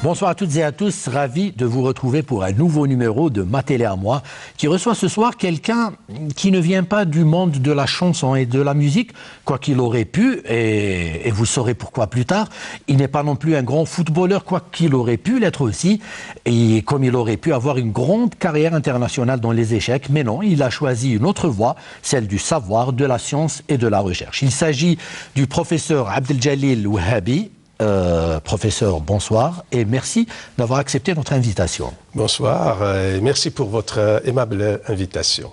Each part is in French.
Bonsoir à toutes et à tous, ravi de vous retrouver pour un nouveau numéro de Ma Télé à moi, qui reçoit ce soir quelqu'un qui ne vient pas du monde de la chanson et de la musique, quoi qu'il aurait pu, et vous saurez pourquoi plus tard. Il n'est pas non plus un grand footballeur, quoi qu'il aurait pu l'être aussi, et comme il aurait pu avoir une grande carrière internationale dans les échecs, mais non, il a choisi une autre voie, celle du savoir, de la science et de la recherche. Il s'agit du professeur Abdeljalil Wahhabi. Professeur, bonsoir et merci d'avoir accepté notre invitation. Bonsoir et merci pour votre aimable invitation.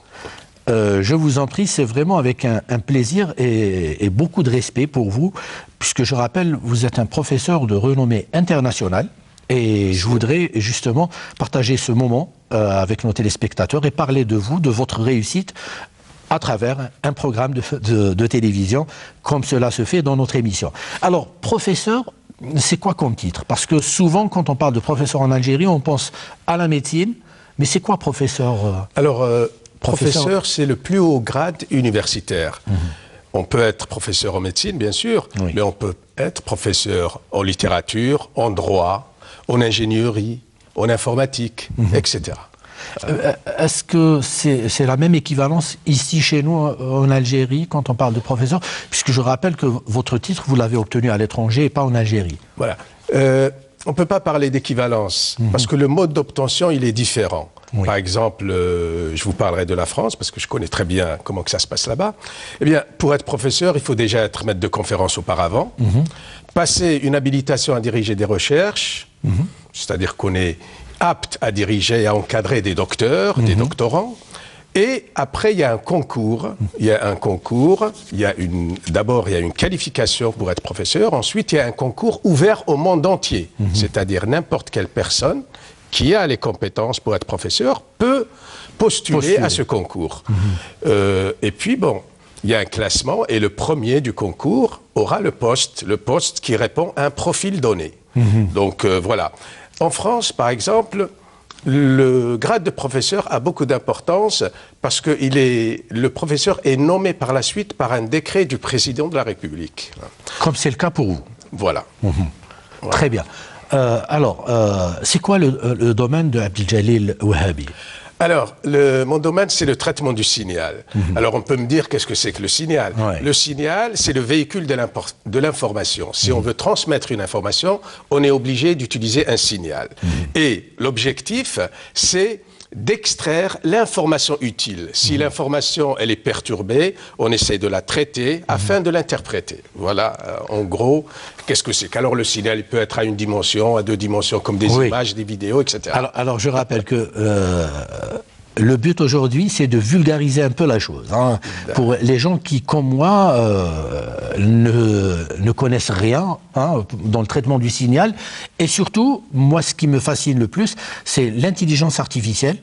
Je vous en prie, c'est vraiment avec un plaisir et beaucoup de respect pour vous, puisque je rappelle, vous êtes un professeur de renommée internationale et je voudrais justement partager ce moment avec nos téléspectateurs et parler de vous, de votre réussite à travers un programme de télévision, comme cela se fait dans notre émission. Alors, professeur, c'est quoi comme titre? Parce que souvent, quand on parle de professeur en Algérie, on pense à la médecine, mais c'est quoi professeur? Alors, professeur, c'est le plus haut grade universitaire. On peut être professeur en médecine, bien sûr, oui, mais on peut être professeur en littérature, en droit, en ingénierie, en informatique, etc. Est-ce que c'est la même équivalence ici chez nous en Algérie quand on parle de professeur, puisque je rappelle que votre titre vous l'avez obtenu à l'étranger et pas en Algérie. Voilà. On ne peut pas parler d'équivalence parce que le mode d'obtention il est différent. Oui. Par exemple, je vous parlerai de la France parce que je connais très bien comment que ça se passe là-bas. Eh bien, pour être professeur, il faut déjà être maître de conférence auparavant, passer une habilitation à diriger des recherches, c'est-à-dire qu'on est apte à diriger et à encadrer des docteurs, des doctorants. Et après, il y a un concours. D'abord, il y a une qualification pour être professeur. Ensuite, il y a un concours ouvert au monde entier. C'est-à-dire n'importe quelle personne qui a les compétences pour être professeur peut postuler à ce concours. Et puis, bon, il y a un classement et le premier du concours aura le poste qui répond à un profil donné. Donc, voilà. En France, par exemple, le grade de professeur a beaucoup d'importance parce que le professeur est nommé par la suite par un décret du président de la République. Comme c'est le cas pour vous. Voilà. Voilà. Très bien. Alors, c'est quoi le domaine de Abdeljalil Wahhabi? Alors, mon domaine, c'est le traitement du signal. Alors, on peut me dire, qu'est-ce que c'est que le signal? Le signal, c'est le véhicule de l'information. Si on veut transmettre une information, on est obligé d'utiliser un signal. Et l'objectif, c'est d'extraire l'information utile. Si l'information, elle est perturbée, on essaie de la traiter afin de l'interpréter. Voilà, en gros, qu'est-ce que c'est? Alors, le signal, il peut être à une dimension, à deux dimensions, comme des images, des vidéos, etc. Alors je rappelle que le but aujourd'hui, c'est de vulgariser un peu la chose. Hein, pour les gens qui, comme moi, ne connaissent rien dans le traitement du signal. Et surtout, moi, ce qui me fascine le plus, c'est l'intelligence artificielle.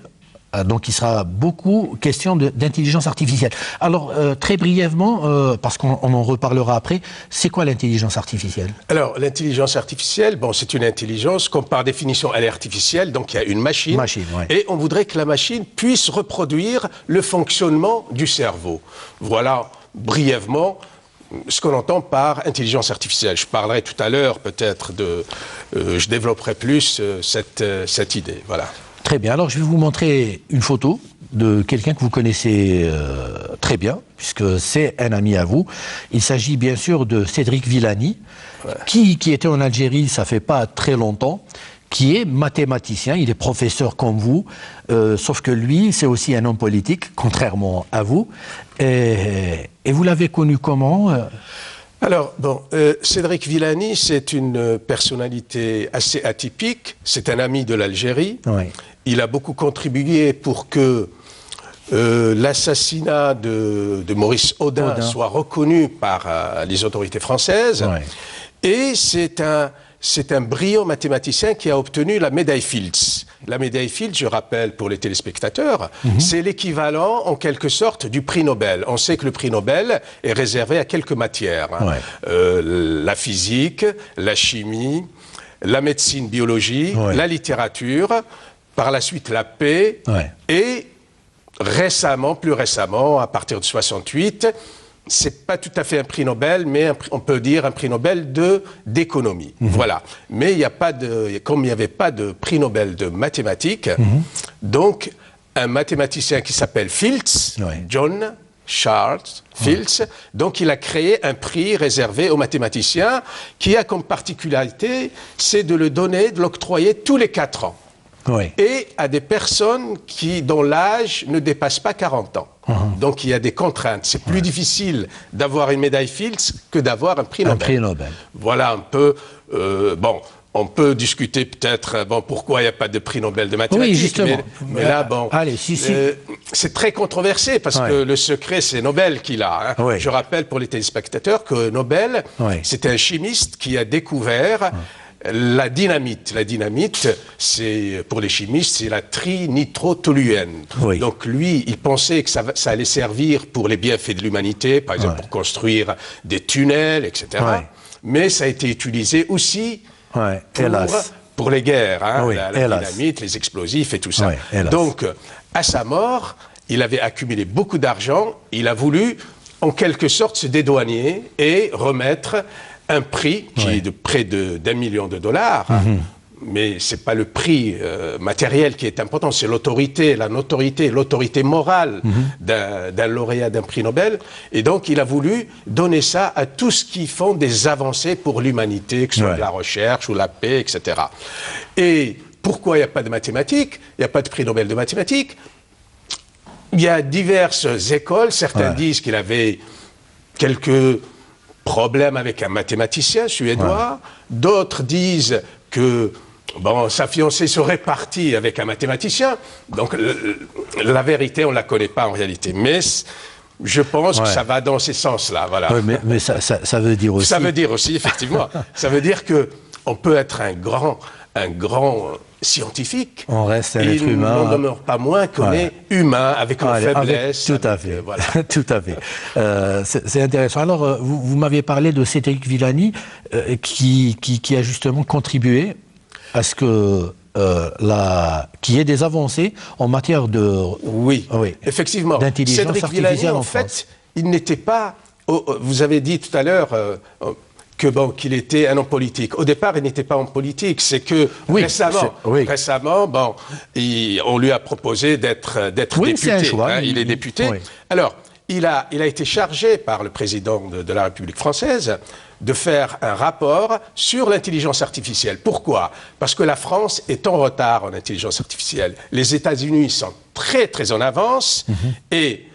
Donc, il sera beaucoup question d'intelligence artificielle. Alors, très brièvement, parce qu'on en reparlera après, c'est quoi l'intelligence artificielle? Alors, l'intelligence artificielle, bon, c'est une intelligence, comme par définition, elle est artificielle, donc il y a une machine et on voudrait que la machine puisse reproduire le fonctionnement du cerveau. Voilà, brièvement, ce qu'on entend par intelligence artificielle. Je parlerai tout à l'heure, peut-être, je développerai plus cette idée, voilà. Très bien, alors je vais vous montrer une photo de quelqu'un que vous connaissez très bien, puisque c'est un ami à vous. Il s'agit bien sûr de Cédric Villani, qui était en Algérie, ça fait pas très longtemps, qui est mathématicien, il est professeur comme vous, sauf que lui, c'est aussi un homme politique, contrairement à vous. Et vous l'avez connu comment Alors, bon, Cédric Villani, c'est une personnalité assez atypique. C'est un ami de l'Algérie. Il a beaucoup contribué pour que l'assassinat de Maurice Audin soit reconnu par les autorités françaises. Et c'est un brillant mathématicien qui a obtenu la médaille Fields. La médaille Fields, je rappelle pour les téléspectateurs, c'est l'équivalent en quelque sorte du prix Nobel. On sait que le prix Nobel est réservé à quelques matières. La physique, la chimie, la médecine, biologie, la littérature, par la suite la paix et récemment, plus récemment, à partir de 68, c'est pas tout à fait un prix Nobel, mais on peut dire un prix Nobel d'économie. Voilà. Mais il n'y a pas de, comme il n'y avait pas de prix Nobel de mathématiques, donc un mathématicien qui s'appelle Fields, John Charles Fields, donc il a créé un prix réservé aux mathématiciens qui a comme particularité, c'est de le donner, de l'octroyer tous les 4 ans. Et à des personnes dont l'âge ne dépasse pas 40 ans. Donc il y a des contraintes. C'est plus difficile d'avoir une médaille Fields que d'avoir un prix Nobel. Un prix Nobel. Voilà un peu. Bon, on peut discuter peut-être pourquoi il n'y a pas de prix Nobel de mathématiques. Oui, justement. Mais là, bon, allez, c'est très controversé parce que le secret, c'est Nobel qui l'a. Hein. Je rappelle pour les téléspectateurs que Nobel, c'était un chimiste qui a découvert la dynamite. La dynamite, c'est pour les chimistes, c'est la trinitrotoluène. Donc lui, il pensait que ça allait servir pour les bienfaits de l'humanité, par exemple pour construire des tunnels, etc. Mais ça a été utilisé aussi pour les guerres, hein, la dynamite, les explosifs et tout ça. Donc, à sa mort, il avait accumulé beaucoup d'argent. Il a voulu, en quelque sorte, se dédouaner et remettre un prix qui est de près d'1 million de dollars, mais ce n'est pas le prix matériel qui est important, c'est l'autorité, la notoriété, l'autorité morale d'un lauréat d'un prix Nobel. Et donc, il a voulu donner ça à tous qui font des avancées pour l'humanité, que ce soit la recherche ou la paix, etc. Et pourquoi il n'y a pas de mathématiques? Il n'y a pas de prix Nobel de mathématiques. Il y a diverses écoles. Certains disent qu'il avait quelques problème avec un mathématicien suédois. D'autres disent que sa fiancée serait partie avec un mathématicien. Donc la vérité, on ne la connaît pas en réalité. Mais je pense que ça va dans ces sens-là. Voilà. Mais ça veut dire aussi... Ça veut dire aussi, effectivement. Ça veut dire qu'on peut être un grand scientifique. On reste un être humain. Il n'en demeure pas moins qu'on est humain, avec une faiblesse. Tout à fait. Tout à fait. C'est intéressant. Alors, vous m'aviez parlé de Cédric Villani, qui a justement contribué à ce que qu'il y ait des avancées en matière de... Oui, effectivement. D'intelligence artificielle Villani, en fait, il n'était pas... vous avez dit tout à l'heure... qu'il était un homme politique. Au départ, il n'était pas homme politique. C'est que récemment, on lui a proposé d'être député. Un choix, il est député. Alors, il a été chargé par le président de la République française de faire un rapport sur l'intelligence artificielle. Pourquoi? Parce que la France est en retard en intelligence artificielle. Les États-Unis sont très, très en avance et...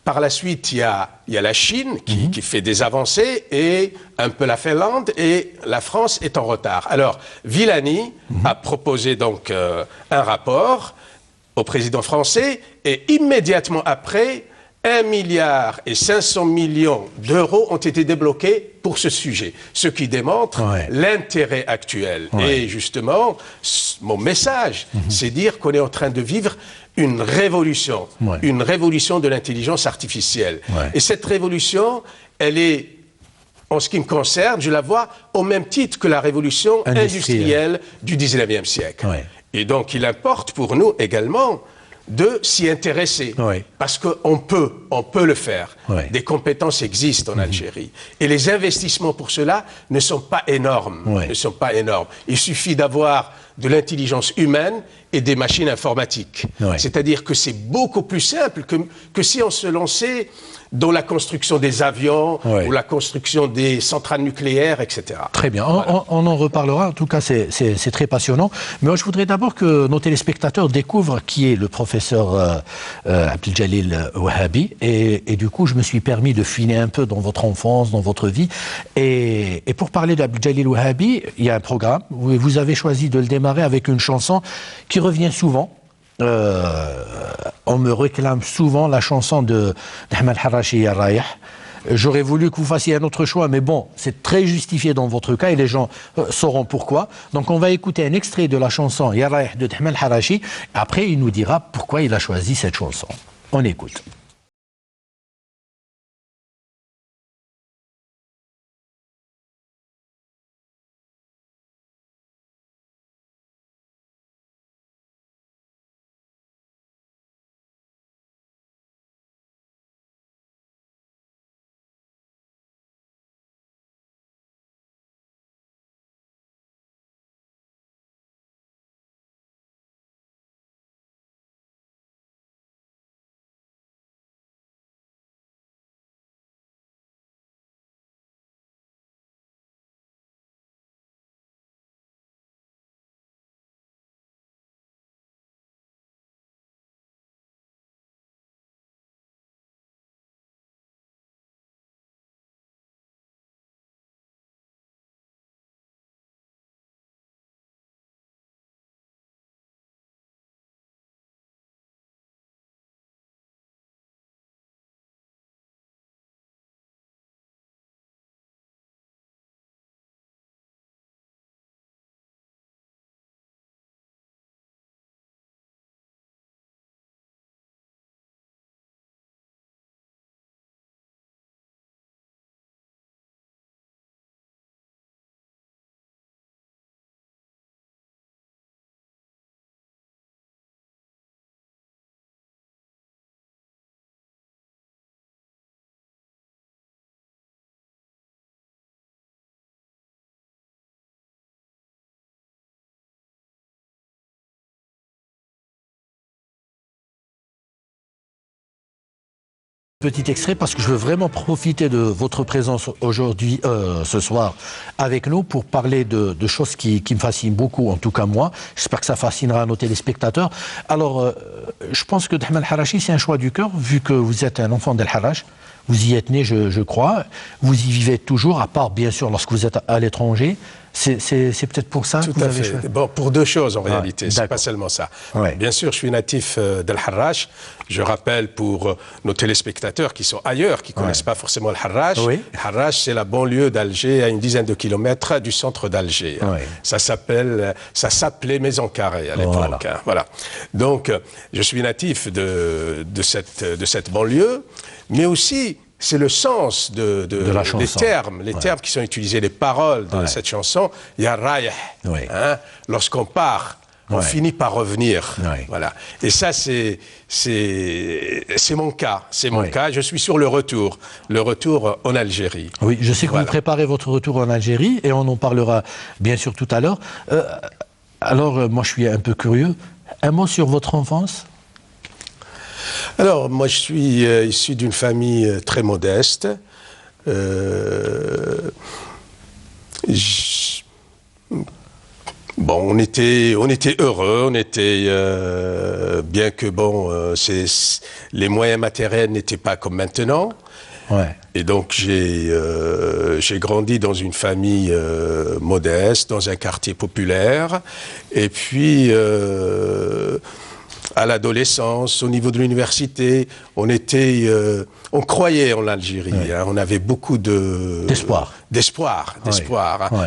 Par la suite, il y a la Chine qui fait des avancées et un peu la Finlande et la France est en retard. Alors, Villani a proposé donc un rapport au président français et immédiatement après, 1,5 milliard d'euros ont été débloqués pour ce sujet. Ce qui démontre l'intérêt actuel. Et justement, mon message, c'est dire qu'on est en train de vivre une révolution de l'intelligence artificielle. Et cette révolution, elle est, en ce qui me concerne, je la vois au même titre que la révolution industrielle du 19e siècle. Et donc, il importe pour nous également de s'y intéresser, parce qu'on peut le faire. Des compétences existent en Algérie. Et les investissements pour cela ne sont pas énormes. Il suffit d'avoir de l'intelligence humaine et des machines informatiques. C'est-à-dire que c'est beaucoup plus simple que si on se lançait dans la construction des avions ou la construction des centrales nucléaires, etc. Très bien, on en reparlera, en tout cas c'est très passionnant. Mais moi je voudrais d'abord que nos téléspectateurs découvrent qui est le professeur Abdeljalil Wahabi. Et du coup je me suis permis de fouiner un peu dans votre enfance, dans votre vie. Et pour parler d'Abdeljalil Wahabi, il y a un programme, vous avez choisi de le démarrer avec une chanson qui revient souvent. On me réclame souvent la chanson de Ahmed Harachi Ya Rayah. J'aurais voulu que vous fassiez un autre choix, mais bon, c'est très justifié dans votre cas et les gens sauront pourquoi. Donc on va écouter un extrait de la chanson Ya Rayah de Ahmed Harachi. Après, il nous dira pourquoi il a choisi cette chanson. On écoute. Petit extrait parce que je veux vraiment profiter de votre présence aujourd'hui, ce soir, avec nous pour parler de choses qui me fascinent beaucoup, en tout cas moi. J'espère que ça fascinera nos téléspectateurs. Alors, je pense que Dahman El-Harachi, c'est un choix du cœur, vu que vous êtes un enfant d'El Harrach. Vous y êtes né, je crois. Vous y vivez toujours, à part, bien sûr, lorsque vous êtes à l'étranger. C'est peut-être pour ça que vous avez choisi. Bon, pour deux choses en réalité, c'est pas seulement ça. Ouais. Bien sûr, je suis natif d'El Harrach. Je rappelle pour nos téléspectateurs qui sont ailleurs, qui ne connaissent pas forcément El Harrach. Oui. Harrach, c'est la banlieue d'Alger, à une dizaine de kilomètres du centre d'Alger. Oui. Ça s'appelait Maison Carrée à l'époque. Voilà. Donc, je suis natif de cette banlieue, mais aussi c'est le sens la chanson. les termes qui sont utilisés, les paroles de cette chanson. Il y a raïh. Hein, lorsqu'on part, on finit par revenir. Voilà. Et ça, c'est mon cas. C'est mon cas. Je suis sur le retour en Algérie. Oui, je sais que vous préparez votre retour en Algérie et on en parlera bien sûr tout à l'heure. Alors, moi, je suis un peu curieux. Un mot sur votre enfance? Alors, moi, je suis issu d'une famille très modeste. Bon, on était heureux, on était bien que bon, les moyens matériels n'étaient pas comme maintenant. Ouais. Et donc j'ai grandi dans une famille modeste, dans un quartier populaire, et puis à l'adolescence, au niveau de l'université, on croyait en l'Algérie. Hein, on avait beaucoup d'espoir.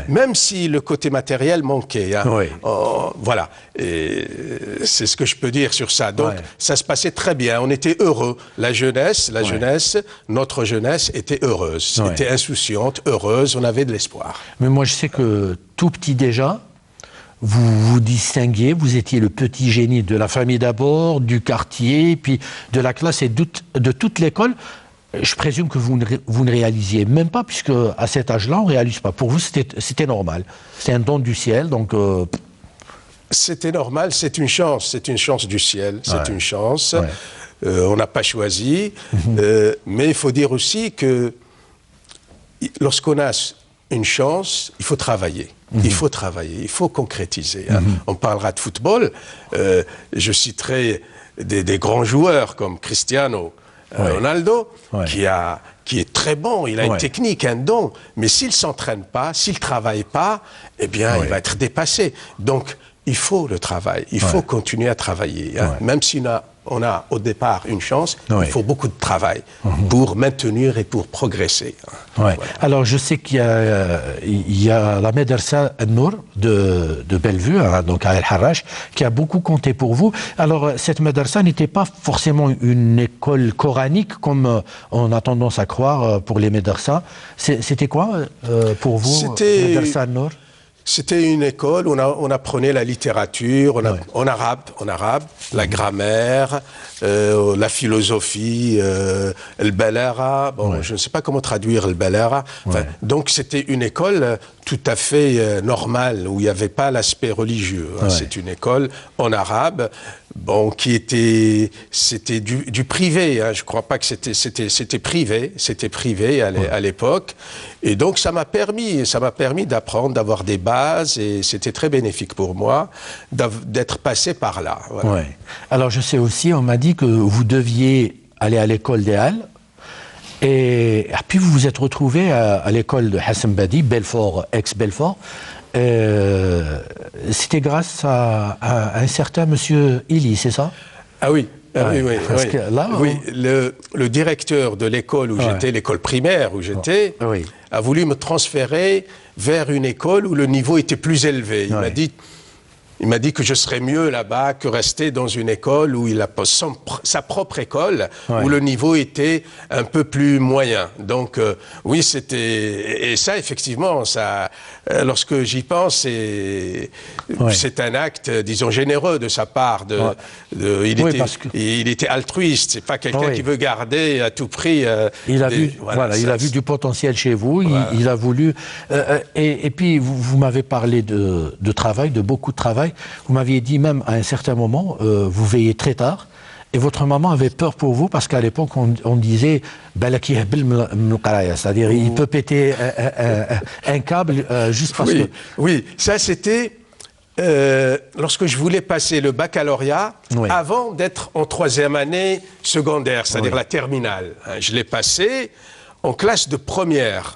Même si le côté matériel manquait. Hein, voilà. Et c'est ce que je peux dire sur ça. Donc, ça se passait très bien. On était heureux. La jeunesse, notre jeunesse était heureuse, était insouciante, heureuse. On avait de l'espoir. Mais moi, je sais que tout petit déjà, vous vous distinguiez, vous étiez le petit génie de la famille d'abord, du quartier, puis de la classe et de toute l'école. Je présume que vous ne réalisiez même pas, puisque à cet âge-là, on ne réalise pas. Pour vous, c'était normal. C'est un don du ciel, donc... C'était normal, c'est une chance du ciel, c'est une chance. On n'a pas choisi, mais il faut dire aussi que lorsqu'on a une chance, il faut travailler. Il faut travailler, il faut concrétiser. Hein. On parlera de football. Je citerai des grands joueurs comme Cristiano Ronaldo, qui est très bon. Il a une technique, un don. Mais s'il ne s'entraîne pas, s'il ne travaille pas, eh bien, il va être dépassé. Donc, il faut le travail. Il faut continuer à travailler. Hein. Même si on a au départ une chance, il faut beaucoup de travail pour maintenir et pour progresser. Voilà. Alors, je sais qu'il y a la Médersa Nour de Bellevue, hein, donc à El Harrach, qui a beaucoup compté pour vous. Alors, cette Médersa n'était pas forcément une école coranique, comme on a tendance à croire pour les Médersas. C'était quoi pour vous, Médersa Nour? C'était une école où on apprenait la littérature en arabe, la grammaire, la philosophie, le balara. Bon, je ne sais pas comment traduire le balara. Enfin, donc c'était une école tout à fait normale où il n'y avait pas l'aspect religieux. Hein. C'est une école en arabe. Bon, c'était du privé. Hein. Je crois pas que c'était privé à l'époque. Et donc ça m'a permis d'apprendre, d'avoir des bases, et c'était très bénéfique pour moi d'être passé par là. Voilà. Alors je sais aussi, on m'a dit que vous deviez aller à l'école des Halles. Et puis vous vous êtes retrouvé à l'école de Hassan Badi, Belfort, ex-Belfort. C'était grâce à un certain monsieur Ili, c'est ça? Ah oui. Le directeur de l'école où j'étais, l'école primaire où j'étais, a voulu me transférer vers une école où le niveau était plus élevé. Il m'a dit que je serais mieux là-bas que rester dans une école où il a sa propre école, où le niveau était un peu plus moyen. Donc oui, c'était... Et ça, effectivement, lorsque j'y pense, c'est un acte, disons, généreux de sa part. Il était altruiste, c'est pas quelqu'un qui veut garder à tout prix... il a vu du potentiel chez vous, il a voulu... et puis, vous m'avez parlé de travail, de beaucoup de travail. Vous m'aviez dit même à un certain moment, vous veillez très tard. Et votre maman avait peur pour vous parce qu'à l'époque, on disait c'est-à-dire il peut péter un câble juste parce que... Oui, ça c'était lorsque je voulais passer le baccalauréat, avant d'être en 3e année secondaire, c'est-à-dire la terminale. Je l'ai passé en classe de première,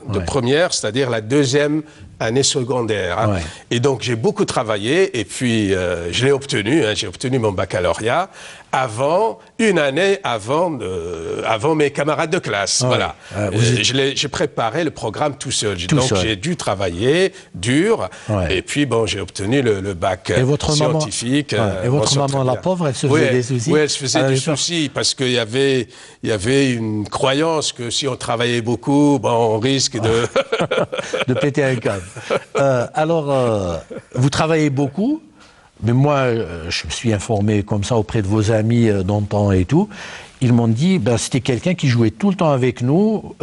c'est-à-dire la 2e année secondaire. Et donc j'ai beaucoup travaillé et puis je l'ai obtenu, j'ai obtenu mon baccalauréat une année avant mes camarades de classe. Voilà. J'ai préparé le programme tout seul. Donc j'ai dû travailler dur et puis bon, j'ai obtenu le bac scientifique. Et votre maman, la pauvre, elle se faisait des soucis? Oui, elle se faisait des soucis parce qu'il y avait une croyance que si on travaillait beaucoup, bon, on risque de... de péter un câble. Alors, vous travaillez beaucoup, mais moi, je me suis informé comme ça auprès de vos amis d'antan et tout. Ils m'ont dit, ben, c'était quelqu'un qui jouait tout le temps avec nous,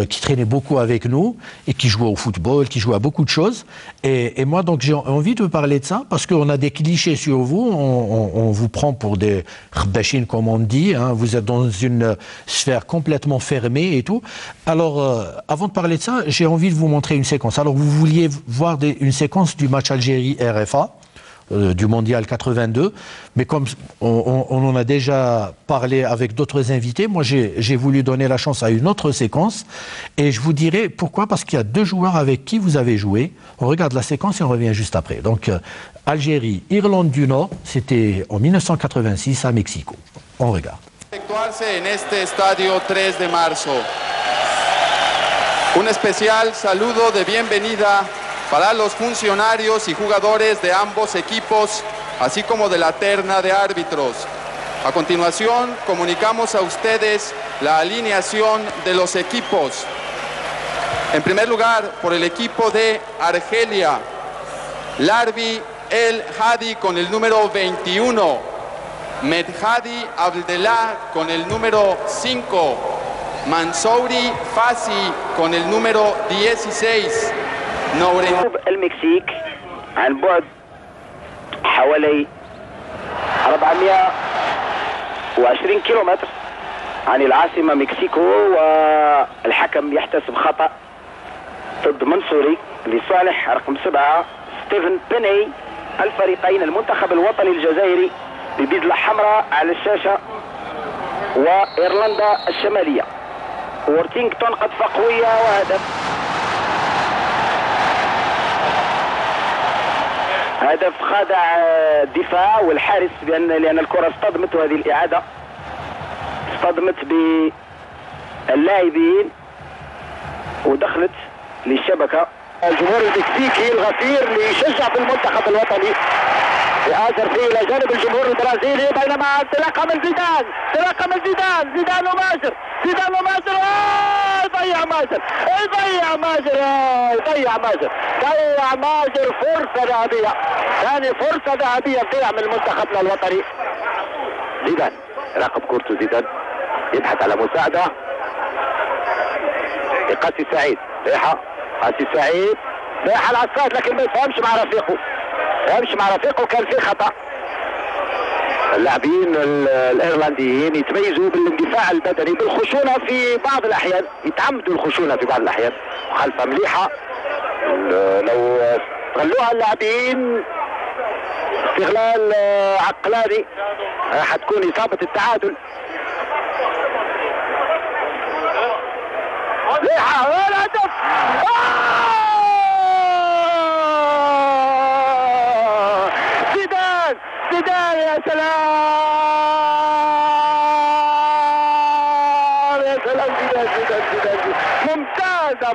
qui traînait beaucoup avec nous, et qui jouait au football, qui jouait à beaucoup de choses. Et moi, donc, j'ai envie de parler de ça, parce qu'on a des clichés sur vous, on vous prend pour des rbachines, comme on dit, hein, vous êtes dans une sphère complètement fermée et tout. Alors, avant de parler de ça, j'ai envie de vous montrer une séquence. Alors, vous vouliez voir une séquence du match Algérie-RFA, du Mondial 82, mais comme on en a déjà parlé avec d'autres invités, moi j'ai voulu donner la chance à une autre séquence, et je vous dirai pourquoi, parce qu'il y a 2 joueurs avec qui vous avez joué. On regarde la séquence et on revient juste après. Donc Algérie, Irlande du Nord, c'était en 1986 à Mexico. On regarde. Efectuarse en este estadio 3 de marzo. Un especial saludo de bienvenida para los funcionarios y jugadores de ambos equipos, así como de la terna de árbitros. A continuación, comunicamos a ustedes la alineación de los equipos. En primer lugar, por el equipo de Argelia, Larbi El Hadi con el número 21, Medhadi Abdellah con el número 5, Mansouri Fassi con el número 16. المكسيك عن بعد حوالي 420 كيلومتر عن العاصمة مكسيكو، والحكم يحتسب خطأ ضد منصوري لصالح رقم 7 ستيفن بيني. الفريقين المنتخب الوطني الجزائري ببذلة حمراء على الشاشة وإيرلندا الشمالية. وورتينغتون قذفة قوية وهدف. هدف خادع الدفاع والحارس لأن الكرة اصطدمت، وهذه الإعادة اصطدمت باللاعبين ودخلت للشبكة. الجمهور المكسيكي الغفير اللي يشجع في المنتخب الوطني يآزر فيه إلى جانب الجمهور البرازيلي، بينما انطلاقة من زيدان وماجر يضيع ماجر فرصة ذهبية، ثاني فرصة ذهبية تضيع من منتخبنا الوطني. زيدان راقب كورته، زيدان يبحث على مساعدة لقاسي سعيد، قاسي سعيد رايح على الصاد لكن ما يفهمش مع رفيقه، كان في خطأ. اللاعبين الايرلنديين يتميزوا بالاندفاع البدني، بالخشونه في بعض الاحيان، يتعمدوا الخشونه في بعض الاحيان. مخالفه مليحه لو استغلوها اللاعبين استغلال عقلاني حتكون اصابه التعادل. مليحه والهدف. زيدان يا سلام زيدان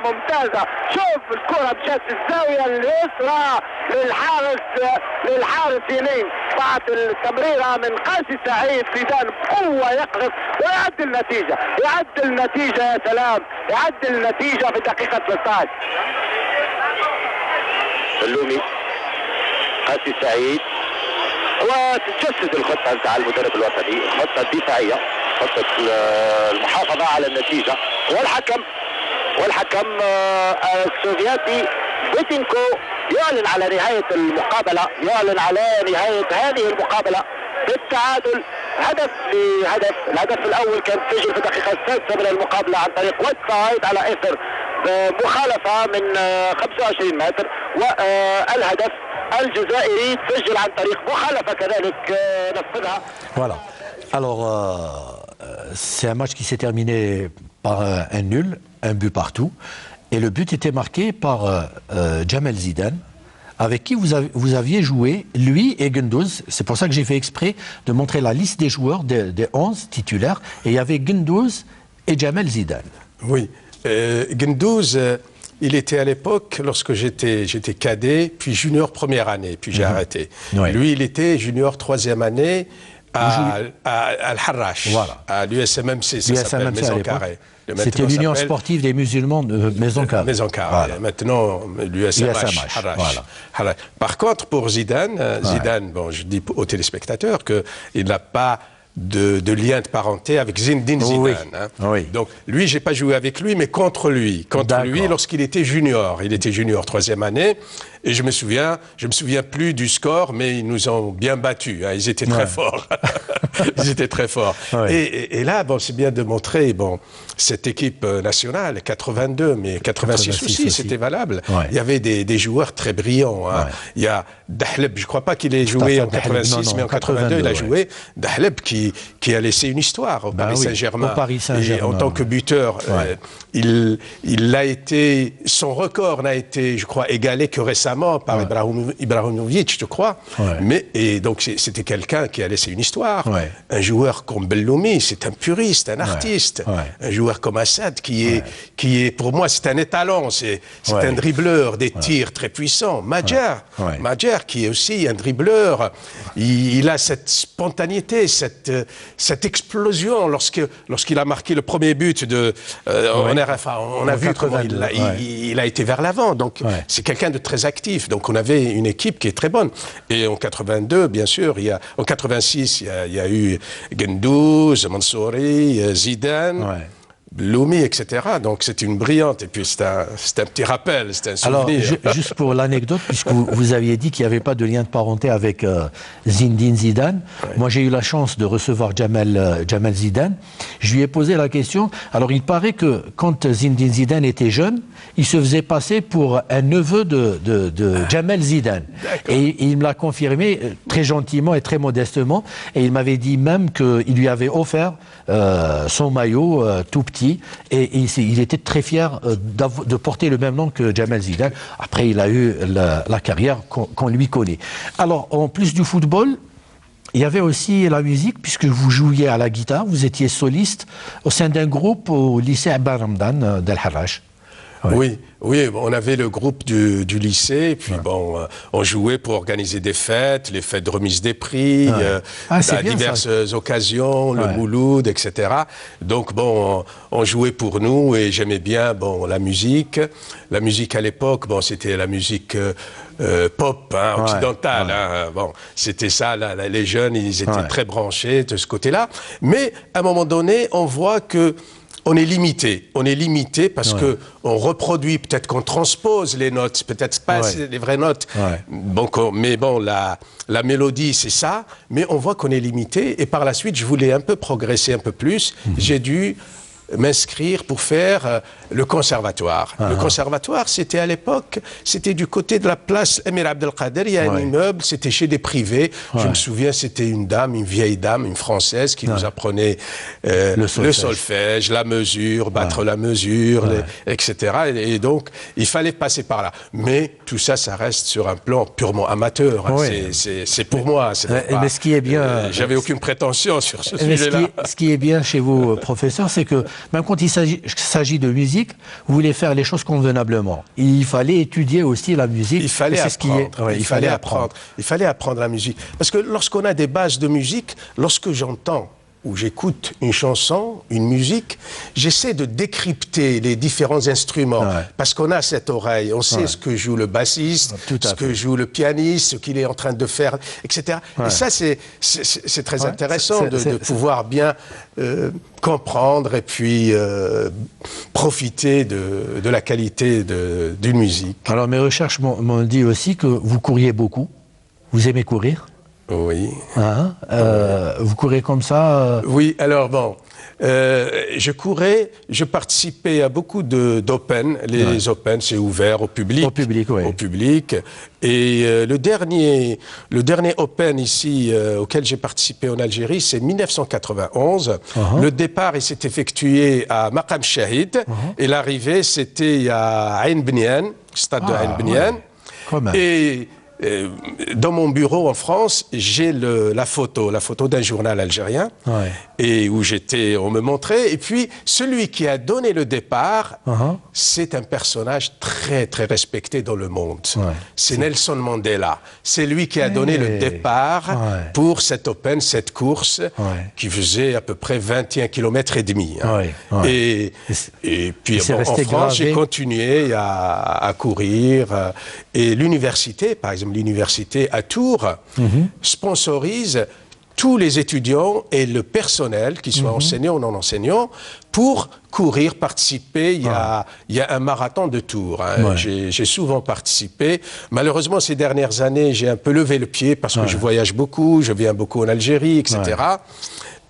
ممتازة. شوف الكرة مشات الزاوية اليسرى للحارس يمين، بعد التمريرة من قاسي سعيد. زيدان بقوة يقذف ويعدل النتيجة يا سلام، يعدل النتيجة في الدقيقة 13. اللومي قاسي سعيد، وتتجسد الخطة نتاع المدرب الوطني، الخطة الدفاعية، خطة المحافظة على النتيجة. والحكم السوفيتي بوتينكو يعلن على نهاية المقابلة، يعلن على نهاية هذه المقابلة بالتعادل الهدف الاول كان سجل في الدقيقه السادسه من المقابله عن طريق وايت سايد على اثر مخالفه من 25 متر، والهدف الجزائري تسجل عن طريق مخالفه كذلك نفذها. Voilà. Alors, c'est un match qui s'est terminé par un nul, un but partout. Et le but était marqué par Jamel Zidane, avec qui vous aviez joué, lui et Gundouz. C'est pour ça que j'ai fait exprès de montrer la liste des joueurs, des 11 titulaires. Et il y avait Gundouz et Jamel Zidane. Oui. Gundouz, il était à l'époque, lorsque j'étais cadet, puis junior première année, puis j'ai arrêté. Oui. Lui, il était junior troisième année à Al-Harrach, voilà. à l'USMMC, ça s'appelle Maison Carrée. C'était l'Union sportive des musulmans de Maison Carrée. Maison Carrée. Voilà. Maintenant, l'USMH. Voilà. Par contre, pour Zidane, Zidane, bon, je dis aux téléspectateurs qu'il n'a pas de lien de parenté avec Zinedine Zidane. Oui. Hein. Oui. Donc, lui, j'ai pas joué avec lui, mais contre lui. Contre lui, lorsqu'il était junior. Il était junior troisième année. Et je me souviens plus du score, mais ils nous ont bien battus. Hein. Ils étaient très forts. Ils étaient très forts. Ouais. Et là, bon, c'est bien de montrer, bon, cette équipe nationale, 82, mais 86 aussi, c'était valable. Ouais. Il y avait des joueurs très brillants. Hein. Ouais. Il y a Dahleb, je ne crois pas qu'il ait joué en 86, mais en 82, il a joué. Dahleb qui a laissé une histoire au Paris Saint-Germain. Au Paris Saint-Germain. Et en tant que buteur, il a été, son record n'a été, je crois, égalé que récemment par Ibrahimovic, je crois. Ouais. Et donc, c'était quelqu'un qui a laissé une histoire. Ouais. Un joueur comme Belloumi, c'est un puriste, un artiste. Ouais. Un joueur comme Assad, qui est pour moi, c'est un étalon. C'est un dribbleur, des tirs très puissants. Madjer, qui est aussi un dribbleur. Il a cette spontanéité, cette explosion lorsqu'il a marqué le premier but de... on a vu comment il a été vers l'avant. Donc, c'est quelqu'un de très actif. Donc on avait une équipe qui est très bonne. Et en 82, bien sûr, en 86, il y a eu Gundouz, Mansouri, Zidane, Belloumi, etc. Donc c'est une brillante. Et puis c'est un petit rappel, c'est un souvenir. Alors, juste pour l'anecdote, puisque vous aviez dit qu'il n'y avait pas de lien de parenté avec Zinedine Zidane, moi j'ai eu la chance de recevoir Jamel Zidane. Je lui ai posé la question. Alors il paraît que quand Zinedine Zidane était jeune, il se faisait passer pour un neveu de Jamel Zidane. Et il me l'a confirmé très gentiment et très modestement. Et il m'avait dit même qu'il lui avait offert son maillot tout petit. Et il était très fier de porter le même nom que Jamel Zidane. Après, il a eu la carrière qu'on lui connaît. Alors, en plus du football, il y avait aussi la musique, puisque vous jouiez à la guitare, vous étiez soliste au sein d'un groupe au lycée Abba Ramdan d'Al-Harrach. Oui, on avait le groupe du lycée, et puis bon, on jouait pour organiser des fêtes, les fêtes de remise des prix, à diverses occasions, le Mouloud, etc. Donc bon, on jouait pour nous et j'aimais bien la musique. La musique à l'époque, bon, c'était la musique pop, occidentale. Bon, c'était ça, les jeunes, ils étaient très branchés de ce côté-là. Mais à un moment donné, on voit que on est limité parce que on reproduit, peut-être qu'on transpose les notes, peut-être pas les vraies notes. Mais bon, la mélodie, c'est ça. Mais on voit qu'on est limité. Et par la suite, je voulais un peu progresser un peu plus. J'ai dû m'inscrire pour faire le conservatoire. Le conservatoire, c'était à l'époque, c'était du côté de la place Emir Abdelkader, il y a un immeuble, c'était chez des privés. Je me souviens, c'était une vieille dame, une Française, qui nous apprenait le solfège, la mesure, battre la mesure, etc. Et donc, il fallait passer par là. Mais tout ça, ça reste sur un plan purement amateur. C'est pour moi. Mais ce qui est bien... J'avais aucune prétention sur ce sujet-là. Ce qui est bien chez vous, professeur, c'est que même quand il s'agit de musique, vous voulez faire les choses convenablement. Il fallait étudier aussi la musique. Il fallait apprendre. Il fallait apprendre la musique. Parce que lorsqu'on a des bases de musique, lorsque j'entends ou j'écoute une chanson, une musique, j'essaie de décrypter les différents instruments. Parce qu'on a cette oreille, on sait ce que joue le bassiste, ce que joue le pianiste, ce qu'il est en train de faire, etc. Et ça, c'est très intéressant de pouvoir bien comprendre et puis profiter de la qualité d'une musique. Alors mes recherches m'ont dit aussi que vous couriez beaucoup. Vous aimez courir? Oui. Hein, vous courez comme ça Oui, alors bon, je participais à beaucoup d'Open. Les Open, c'est ouvert au public. Au public, oui. Au public. Et le dernier Open ici auquel j'ai participé en Algérie, c'est 1991. Le départ, il s'est effectué à Maqam Shahid. Et l'arrivée, c'était à Ain Bnian, stade de Ain Bnian. Ouais. Et dans mon bureau en France, j'ai la photo d'un journal algérien, et où on me montrait. Et puis, celui qui a donné le départ, c'est un personnage très, très respecté dans le monde. C'est Nelson Mandela. C'est lui qui a donné le départ pour cette Open, cette course, qui faisait à peu près 21 km et demi. Et puis, en France, j'ai continué à courir. Et l'université, par exemple, l'université à Tours, sponsorise tous les étudiants et le personnel, qu'ils soient enseignants ou non enseignants, pour courir, participer. Il y a un marathon de Tours. J'ai souvent participé. Malheureusement, ces dernières années, j'ai un peu levé le pied parce que je voyage beaucoup, je viens beaucoup en Algérie, etc.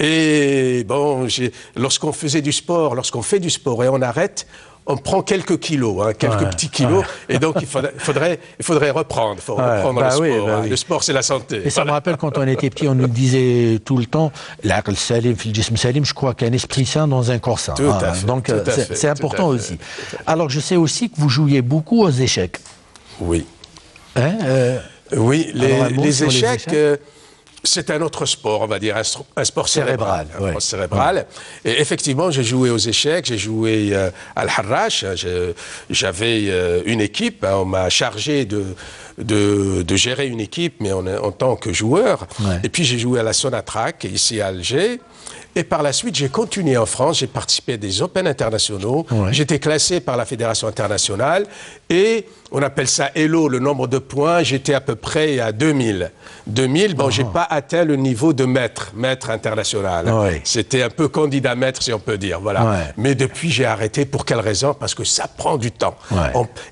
Et bon, lorsqu'on fait du sport et on arrête, on prend quelques kilos, quelques petits kilos, et donc il faudrait reprendre. Il faut reprendre le sport. Le sport, c'est la santé. Et ça me rappelle quand on était petit, on nous disait tout le temps, l'aql salim fil jism salim, je crois qu'un esprit sain dans un corps sain. Tout à fait. Donc c'est important aussi. Alors je sais aussi que vous jouiez beaucoup aux échecs. Oui. Oui, les échecs. C'est un autre sport, on va dire, un sport cérébral. Et effectivement, j'ai joué aux échecs, j'ai joué à l'Harrach. J'avais une équipe, on m'a chargé de gérer une équipe, mais en tant que joueur. Et puis j'ai joué à la Sonatrach, ici à Alger. Et par la suite, j'ai continué en France, j'ai participé à des Open internationaux, j'étais classé par la Fédération internationale, et on appelle ça Elo, le nombre de points, j'étais à peu près à 2000. 2000, bon, j'ai pas atteint le niveau de maître international. C'était un peu candidat maître, si on peut dire, voilà. Mais depuis, j'ai arrêté. Pour quelle raison? Parce que ça prend du temps.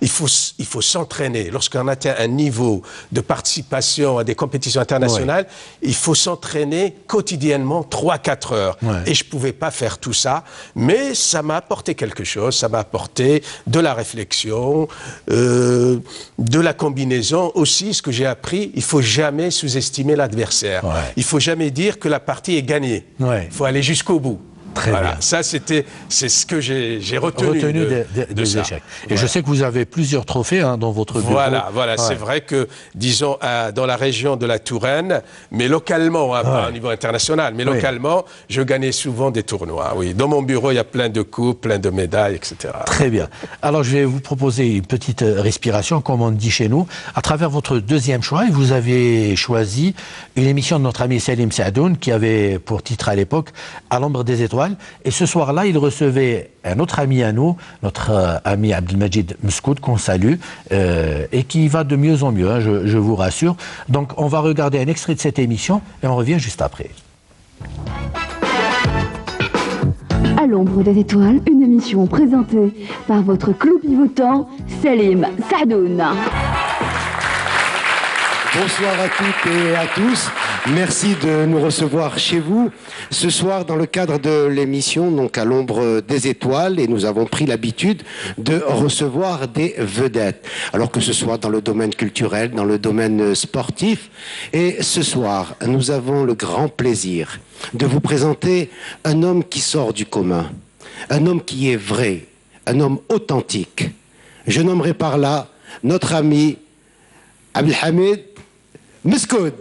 Il faut s'entraîner. Lorsqu'on atteint un niveau de participation à des compétitions internationales, il faut s'entraîner quotidiennement 3-4 heures. Et je pouvais pas faire tout ça, mais ça m'a apporté quelque chose. Ça m'a apporté de la réflexion, de la combinaison. Aussi, ce que j'ai appris, il faut jamais sous-estimer l'adversaire. Il faut jamais dire que la partie est gagnée. Il faut aller jusqu'au bout. Très bien. Ça, c'est ce que j'ai retenu des échecs. Et je sais que vous avez plusieurs trophées dans votre bureau. Voilà. C'est vrai que, disons, dans la région de la Touraine, mais localement, pas au niveau international, mais localement, je gagnais souvent des tournois. Dans mon bureau, il y a plein de coupes, plein de médailles, etc. Très bien. Alors, je vais vous proposer une petite respiration, comme on dit chez nous. À travers votre deuxième choix, vous avez choisi une émission de notre ami Salim Sadoun, qui avait pour titre à l'époque « À l'ombre des étoiles ». Et ce soir-là, il recevait un autre ami à nous, notre ami Abdelmajid Mskoud, qu'on salue, et qui va de mieux en mieux, je vous rassure. Donc, on va regarder un extrait de cette émission et on revient juste après. À l'ombre des étoiles, une émission présentée par votre clou pivotant, Salim Sadoun. Bonsoir à toutes et à tous. Merci de nous recevoir chez vous ce soir dans le cadre de l'émission, donc à l'ombre des étoiles, et nous avons pris l'habitude de recevoir des vedettes. Alors que ce soit dans le domaine culturel, dans le domaine sportif. Et ce soir, nous avons le grand plaisir de vous présenter un homme qui sort du commun, un homme qui est vrai, un homme authentique. Je nommerai par là notre ami Abdelhamid Mskoud.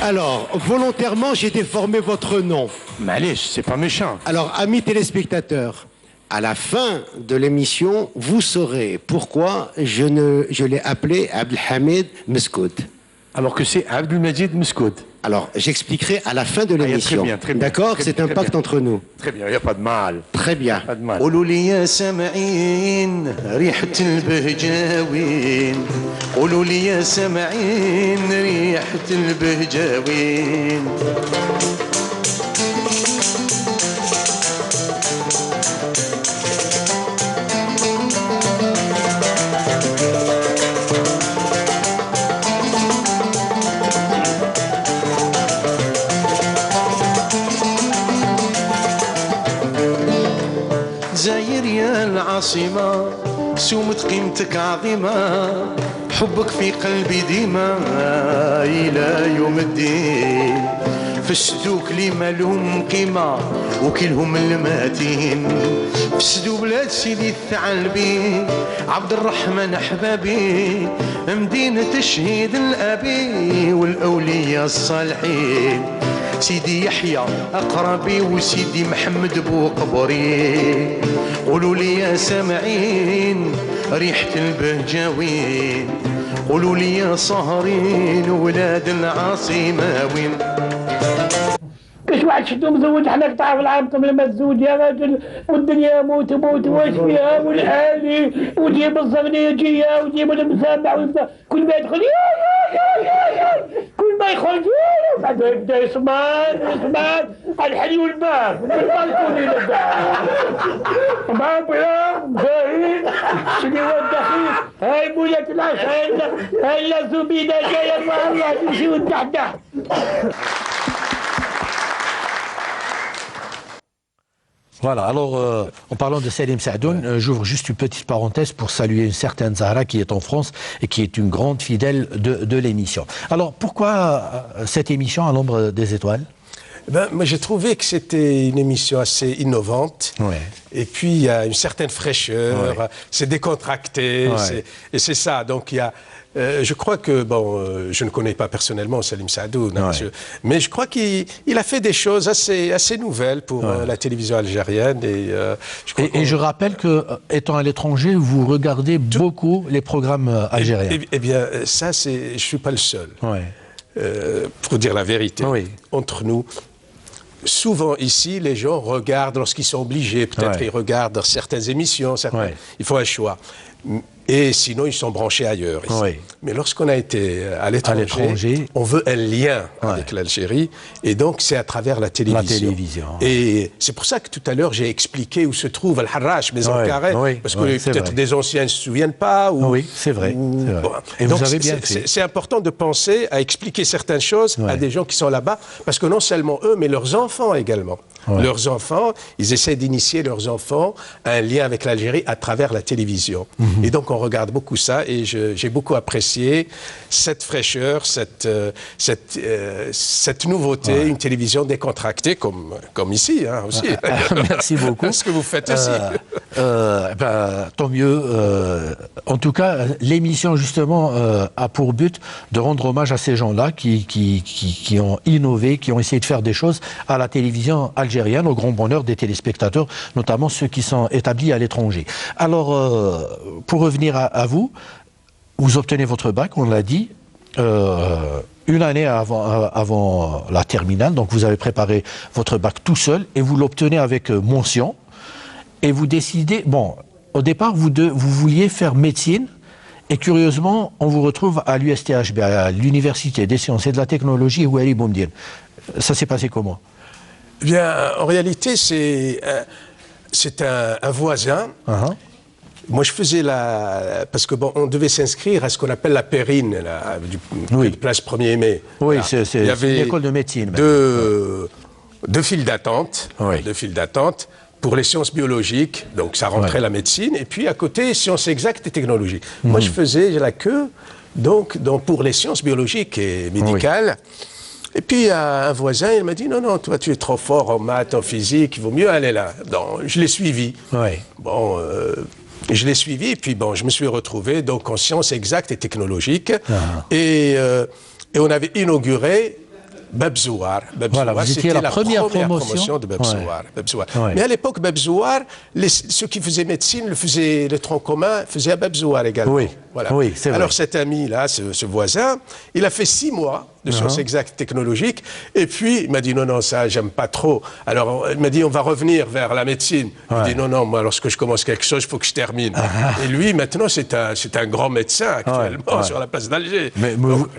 Alors, volontairement, j'ai déformé votre nom. Malèche, c'est pas méchant. Alors, amis téléspectateurs, à la fin de l'émission, vous saurez pourquoi je l'ai appelé Abdelhamid Mskoud. Alors que c'est Abdelmajid Mskoud. Alors, j'expliquerai à la fin de l'émission. D'accord? C'est un pacte entre nous. Très bien, il n'y a pas de mal. Très bien. Pas de mal. قولوا لي يا سامعين ريحة البهجاوين قولوا لي يا سامعين ريحة البهجاوين زاير يا العاصمة سومة قيمتك عظيمة حبك في قلبي ديما إلى يوم الدين فسدوك لي مالهم قيمة وكلهم الماتين فسدوا بلاد سيدي الثعلبي عبد الرحمن أحبابي مدينة الشهيد الأبي والأولياء الصالحين سيدي يحيى أقربي وسيدي محمد بو قبري قولوا لي يا سامعين ريحة البهجاوين قولوا لي يا صهرين ولاد العاصمة وين كاش واحد شدو مزوج حناك تعرف العام قبل ما تزوج يا راجل والدنيا موت واش فيها والحالي وجيب الزبنيجية وجيب المسامع كل ما يدخل كل ما يخرج بعد يبدا يسمان الحلي والباب بالبالكون يلقى بابا باهين شنو هو الدخيل هاي بولات العشاء هاي الزبيدة جاية الله تمشي وتدحدح. Voilà, alors en parlant de Selim Sadoun, j'ouvre juste une petite parenthèse pour saluer une certaine Zahra qui est en France et qui est une grande fidèle de l'émission. Alors pourquoi cette émission à l'ombre des étoiles? Moi j'ai trouvé que c'était une émission assez innovante. Ouais. Et puis il y a une certaine fraîcheur, ouais. C'est décontracté, ouais. Et c'est ça. Donc il y a... je crois que, je ne connais pas personnellement Selim Sadoun, hein, ouais. Mais je crois qu'il a fait des choses assez nouvelles pour la télévision algérienne. Et je rappelle que, étant à l'étranger, vous regardez beaucoup les programmes algériens. Eh bien, ça, je ne suis pas le seul. Ouais. Pour dire la vérité, oui. Entre nous, souvent ici, les gens regardent, lorsqu'ils sont obligés, peut-être ils regardent certaines émissions, il faut un choix. Et sinon, ils sont branchés ailleurs. Oui. Mais lorsqu'on a été à l'étranger, on veut un lien avec l'Algérie. Et donc, c'est à travers la télévision. Et c'est pour ça que tout à l'heure, j'ai expliqué où se trouve Al-Harrach, Maison Carrée. Parce que peut-être des anciens ne se souviennent pas. Oui, c'est vrai. Et donc, c'est important de penser à expliquer certaines choses à des gens qui sont là-bas. Parce que non seulement eux, mais leurs enfants également. Leurs enfants, ils essaient d'initier leurs enfants à un lien avec l'Algérie à travers la télévision. Et donc, on regarde beaucoup ça et j'ai beaucoup apprécié cette fraîcheur, cette nouveauté, une télévision décontractée comme ici hein, aussi. Merci beaucoup. Ce que vous faites aussi. Tant mieux. En tout cas, l'émission justement a pour but de rendre hommage à ces gens-là qui ont innové, qui ont essayé de faire des choses à la télévision algérienne, au grand bonheur des téléspectateurs, notamment ceux qui sont établis à l'étranger. Alors, pour revenir à vous, vous obtenez votre bac, on l'a dit, une année avant la terminale, donc vous avez préparé votre bac tout seul et vous l'obtenez avec mention et vous décidez, au départ vous vouliez faire médecine et curieusement on vous retrouve à l'USTHB, à l'Université des sciences et de la technologie Houari Boumediene. Ça s'est passé comment? Bien, en réalité c'est un voisin. Moi, je faisais parce que on devait s'inscrire à ce qu'on appelle la Périne, du place 1er mai. Oui, c'est une école de médecine. Deux files d'attente, pour les sciences biologiques, donc ça rentrait la médecine, et puis à côté, sciences exactes et technologies. Moi, je faisais la queue, donc pour les sciences biologiques et médicales. Et puis, un voisin, il m'a dit, non, toi, tu es trop fort en maths, en physique, il vaut mieux aller là. Donc, je l'ai suivi. Je l'ai suivi, et puis je me suis retrouvé donc en sciences exactes et technologiques. Et on avait inauguré Bab Zouar. Voilà, vous étiez la première promotion de Bab Zouar. Ouais. Mais à l'époque, Bab Zouar, ceux qui faisaient médecine, le tronc commun, faisaient à Bab Zouar également. Oui, voilà. Oui, c'est vrai. Alors cet ami-là, ce voisin, il a fait 6 mois de sciences exactes technologiques, et puis il m'a dit non, ça, j'aime pas trop. Alors il m'a dit, on va revenir vers la médecine. Il dit non, moi, lorsque je commence quelque chose, il faut que je termine. Et lui, maintenant, c'est un grand médecin actuellement sur la place d'Alger.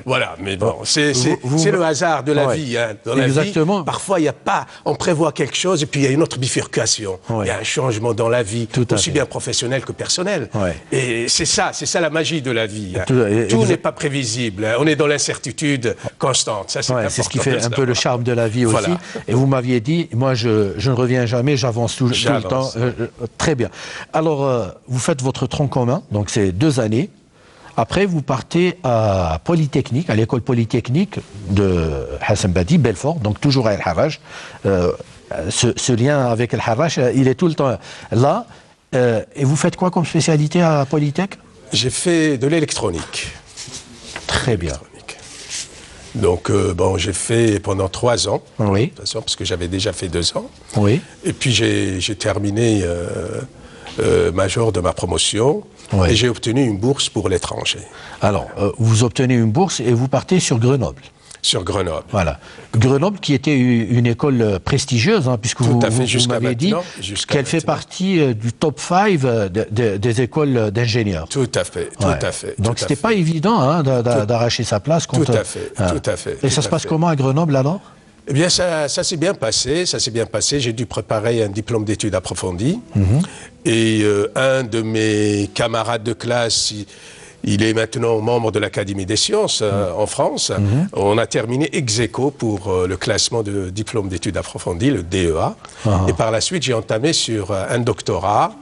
Voilà, mais bon, c'est le hasard de la vie. Hein. Dans Exactement. La vie, parfois, il y a pas, on prévoit quelque chose, et puis il y a une autre bifurcation. Il y a un changement dans la vie, aussi bien professionnel que personnel. Et c'est ça la magie de la vie. Hein. Tout n'est pas prévisible. Hein. On est dans l'incertitude constante. Ça, c'est ce qui fait un peu le charme de la vie aussi. Et vous m'aviez dit, moi, je ne reviens jamais, j'avance tout le temps. Très bien. Alors, vous faites votre tronc commun, donc c'est 2 années. Après, vous partez à Polytechnique, à l'école polytechnique de Hassan Badi, Belfort, donc toujours à El Harraj. Ce lien avec El Harraj, il est tout le temps là. Et vous faites quoi comme spécialité à Polytech? J'ai fait de l'électronique. Très bien. Donc, bon, j'ai fait pendant 3 ans, de toute façon, parce que j'avais déjà fait 2 ans. Oui. Et puis, j'ai terminé major de ma promotion et j'ai obtenu une bourse pour l'étranger. Alors, vous obtenez une bourse et vous partez sur Grenoble. Sur Grenoble. Voilà. Grenoble qui était une école prestigieuse, hein, puisque vous m'avez dit qu'elle fait partie du top 5 des écoles d'ingénieurs. Tout à fait, tout à fait. Donc c'était pas évident hein, d'arracher sa place. Tout à fait, tout à fait. Et ça se passe comment à Grenoble alors? Eh bien, ça s'est bien passé, J'ai dû préparer un diplôme d'études approfondies. Et un de mes camarades de classe, il est maintenant membre de l'Académie des sciences en France. On a terminé ex aequo pour le classement de diplôme d'études approfondies, le DEA. Et par la suite, j'ai entamé sur un doctorat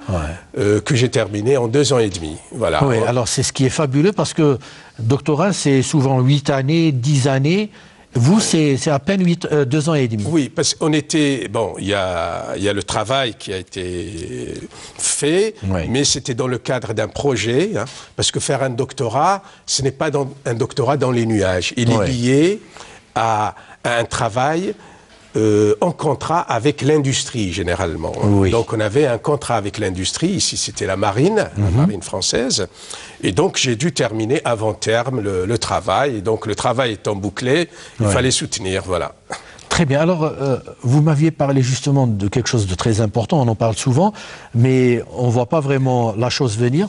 que j'ai terminé en 2 ans et demi. Voilà. Oui, alors c'est ce qui est fabuleux parce que doctorat, c'est souvent 8 années, 10 années. Vous, c'est à peine 2 ans et demi. Oui, parce qu'on était... Bon, il y a le travail qui a été fait, mais c'était dans le cadre d'un projet, hein, parce que faire un doctorat, ce n'est pas un doctorat dans les nuages. Il est lié à un travail en contrat avec l'industrie, généralement. Donc, on avait un contrat avec l'industrie. Ici, c'était la marine française. Et donc, j'ai dû terminer avant terme le travail. Et donc, le travail étant bouclé, il fallait soutenir, voilà. Très bien. Alors, vous m'aviez parlé justement de quelque chose de très important, on en parle souvent, mais on ne voit pas vraiment la chose venir.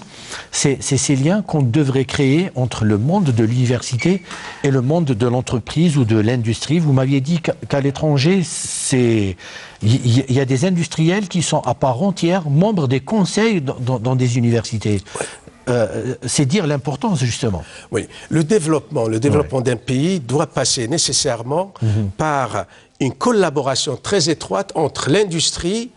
C'est ces liens qu'on devrait créer entre le monde de l'université et le monde de l'entreprise ou de l'industrie. Vous m'aviez dit qu'à l'étranger, il y a des industriels qui sont à part entière membres des conseils dans des universités. C'est dire l'importance, justement. Oui, le développement d'un pays doit passer nécessairement par une collaboration très étroite entre l'industrie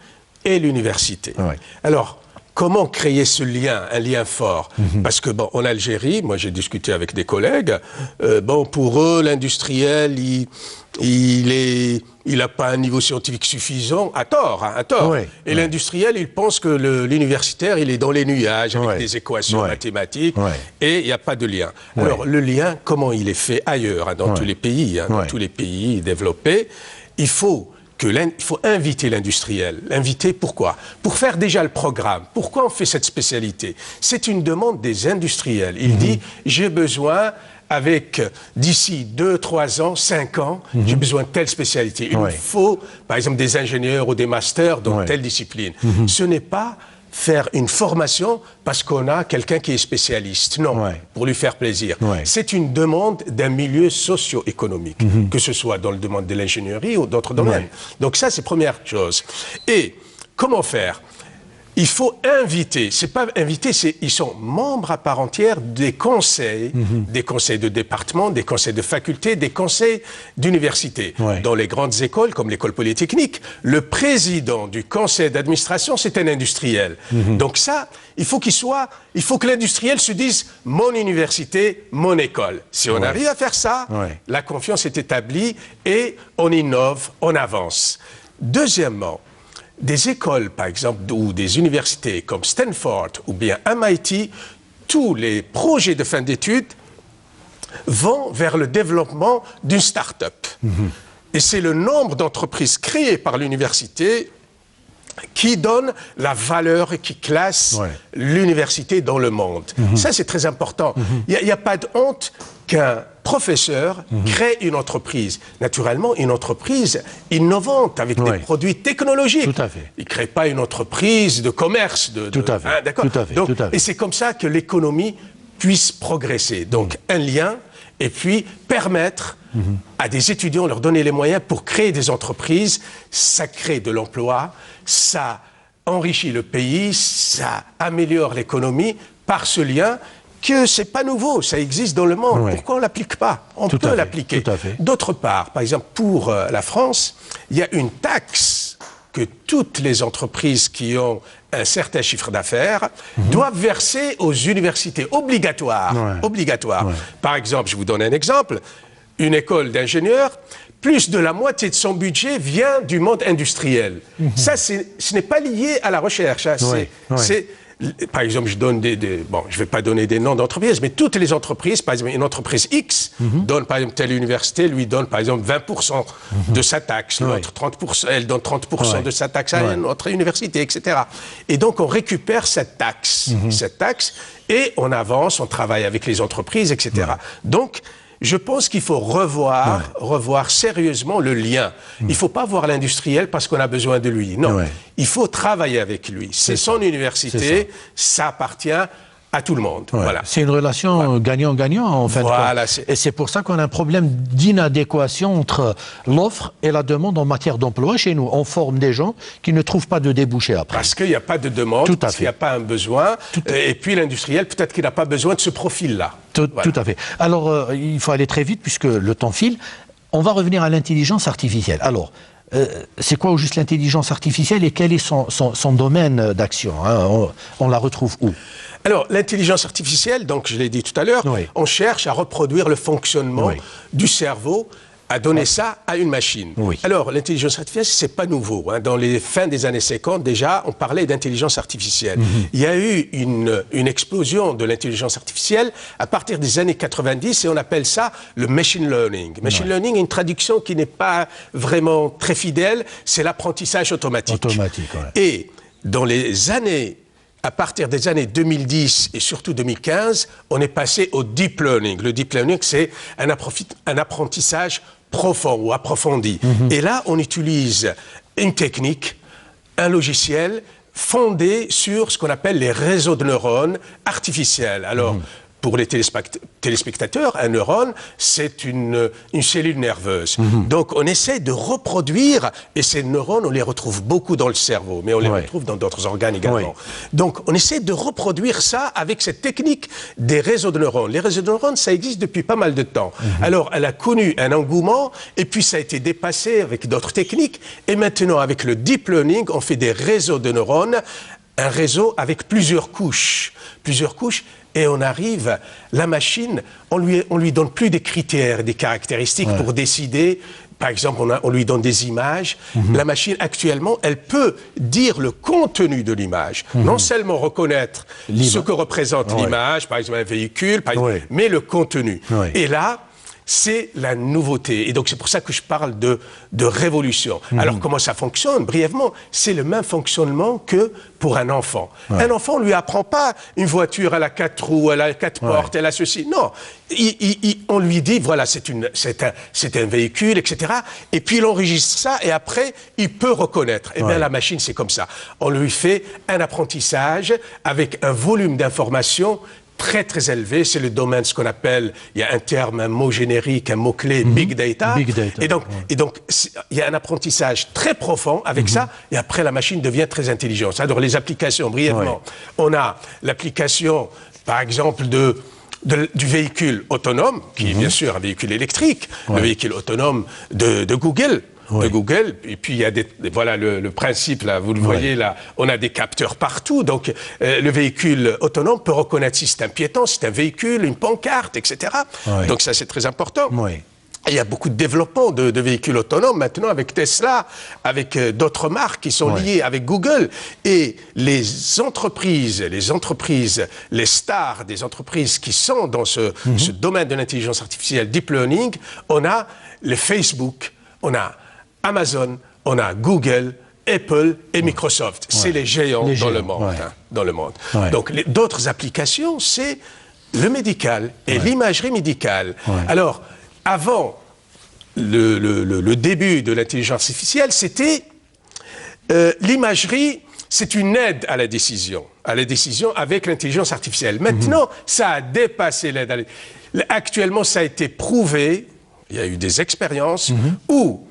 et l'université. Alors, comment créer ce lien, un lien fort? Parce que, bon, en Algérie, moi j'ai discuté avec des collègues, bon, pour eux, l'industriel, il n'a pas un niveau scientifique suffisant, à tort, hein, à tort. Et l'industriel, il pense que l'universitaire, il est dans les nuages, avec des équations mathématiques, et il n'y a pas de lien. Alors, le lien, comment il est fait ailleurs, hein, dans tous les pays, hein, dans tous les pays développés, il faut inviter l'industriel. L'inviter, pourquoi? Pour faire déjà le programme. Pourquoi on fait cette spécialité? C'est une demande des industriels. Il dit, j'ai besoin, d'ici 2, 3 ans, 5 ans, j'ai besoin de telle spécialité. Il me faut, par exemple, des ingénieurs ou des masters dans telle discipline. Ce n'est pas faire une formation parce qu'on a quelqu'un qui est spécialiste. Non, pour lui faire plaisir. C'est une demande d'un milieu socio-économique, que ce soit dans le domaine de l'ingénierie ou d'autres domaines. Donc ça, c'est première chose. Et comment faire? Il faut inviter, c'est pas inviter, ils sont membres à part entière des conseils de département, des conseils de faculté, des conseils d'université. Dans les grandes écoles, comme l'école polytechnique, le président du conseil d'administration, c'est un industriel. Donc ça, il faut que l'industriel se dise, mon université, mon école. Si on arrive à faire ça, la confiance est établie et on innove, on avance. Deuxièmement, des écoles, par exemple, ou des universités comme Stanford ou bien MIT, tous les projets de fin d'études vont vers le développement d'une start-up. Et c'est le nombre d'entreprises créées par l'université qui donne la valeur et qui classe l'université dans le monde. Ça, c'est très important. Il n'y a pas de honte qu'un professeur crée une entreprise. Naturellement, une entreprise innovante avec des produits technologiques. Tout à fait. Il ne crée pas une entreprise de commerce. Tout à fait. Hein, d'accord. Tout à fait. Donc, Tout à fait. et c'est comme ça que l'économie puisse progresser. Donc, un lien et puis permettre à des étudiants, leur donner les moyens pour créer des entreprises. Ça crée de l'emploi, ça enrichit le pays, ça améliore l'économie par ce lien que c'est pas nouveau, ça existe dans le monde. Pourquoi on l'applique pas? On peut l'appliquer. D'autre part, par exemple, pour la France, il y a une taxe que toutes les entreprises qui ont un certain chiffre d'affaires doivent verser aux universités, obligatoire. Par exemple, je vous donne un exemple, une école d'ingénieurs, plus de la moitié de son budget vient du monde industriel. Ça, ce n'est pas lié à la recherche. Hein. Par exemple, je donne bon, je ne vais pas donner des noms d'entreprises, mais toutes les entreprises, par exemple, une entreprise X donne, par exemple, telle université, lui donne, par exemple, 20% de sa taxe, l'autre 30%, elle donne 30% de sa taxe à une autre université, etc. Et donc, on récupère cette taxe, et on avance, on travaille avec les entreprises, etc. Donc, je pense qu'il faut revoir sérieusement le lien. Il ne faut pas voir l'industriel parce qu'on a besoin de lui. Non, il faut travailler avec lui. C'est son université, ça appartient à tout le monde. Voilà. C'est une relation gagnant-gagnant, en fait. Et c'est pour ça qu'on a un problème d'inadéquation entre l'offre et la demande en matière d'emploi chez nous. On forme des gens qui ne trouvent pas de débouchés après. Parce qu'il n'y a pas de demande, parce qu'il n'y a pas un besoin. Et puis l'industriel, peut-être qu'il n'a pas besoin de ce profil-là. Tout à fait. Alors, il faut aller très vite puisque le temps file. On va revenir à l'intelligence artificielle. Alors, c'est quoi au juste l'intelligence artificielle et quel est son domaine d'action, hein? On la retrouve où? Alors, l'intelligence artificielle, donc je l'ai dit tout à l'heure, on cherche à reproduire le fonctionnement du cerveau, à donner ça à une machine. Alors, l'intelligence artificielle, c'est pas nouveau. Hein. Dans les fins des années 50, déjà, on parlait d'intelligence artificielle. Il y a eu une explosion de l'intelligence artificielle à partir des années 90 et on appelle ça le machine learning. Machine learning est une traduction qui n'est pas vraiment très fidèle, c'est l'apprentissage automatique. Et dans les années... À partir des années 2010 et surtout 2015, on est passé au deep learning. Le deep learning, c'est un apprentissage profond ou approfondi. Et là, on utilise une technique, un logiciel fondé sur ce qu'on appelle les réseaux de neurones artificiels. Alors, pour les téléspectateurs, un neurone, c'est une cellule nerveuse. Donc, on essaie de reproduire, et ces neurones, on les retrouve beaucoup dans le cerveau, mais on les retrouve dans d'autres organes également. Donc, on essaie de reproduire ça avec cette technique des réseaux de neurones. Les réseaux de neurones, ça existe depuis pas mal de temps. Alors, elle a connu un engouement, et puis ça a été dépassé avec d'autres techniques, et maintenant, avec le deep learning, on fait des réseaux de neurones, un réseau avec plusieurs couches, et on arrive, la machine, on lui donne plus des critères, des caractéristiques pour décider. Par exemple, on lui donne des images. La machine, actuellement, elle peut dire le contenu de l'image. Non seulement reconnaître ce que représente l'image, par exemple un véhicule, mais le contenu. Et là, c'est la nouveauté. Et donc, c'est pour ça que je parle de révolution. Alors, comment ça fonctionne? Brièvement, c'est le même fonctionnement que pour un enfant. Un enfant, on ne lui apprend pas une voiture, elle a 4 roues, elle a 4 portes, elle a ceci. Non. On lui dit, voilà, c'est un véhicule, etc. Et puis, il enregistre ça et après, il peut reconnaître. Eh bien, la machine, c'est comme ça. On lui fait un apprentissage avec un volume d'informations très très élevé, c'est le domaine, ce qu'on appelle, il y a un terme, un mot générique, un mot-clé, Big Data. Et donc, il y a un apprentissage très profond avec ça, et après la machine devient très intelligente. Alors les applications, brièvement, on a l'application, par exemple, du véhicule autonome, qui est bien sûr un véhicule électrique, le véhicule autonome de Google. Et puis il y a voilà le principe là, vous le voyez là, on a des capteurs partout, donc le véhicule autonome peut reconnaître si c'est un piéton, si c'est un véhicule, une pancarte, etc. Donc ça c'est très important. Il y a beaucoup de développement de véhicules autonomes maintenant avec Tesla, avec d'autres marques qui sont liées avec Google. Et les entreprises, les stars des entreprises qui sont dans ce domaine de l'intelligence artificielle, deep learning, on a les Facebook, on a Amazon, on a Google, Apple et Microsoft. C'est les géants dans le monde. Hein, dans le monde. Donc d'autres applications, c'est le médical et l'imagerie médicale. Alors, avant le début de l'intelligence artificielle, c'était l'imagerie, c'est une aide à la décision avec l'intelligence artificielle. Maintenant, ça a dépassé l'aide. Actuellement, ça a été prouvé, il y a eu des expériences où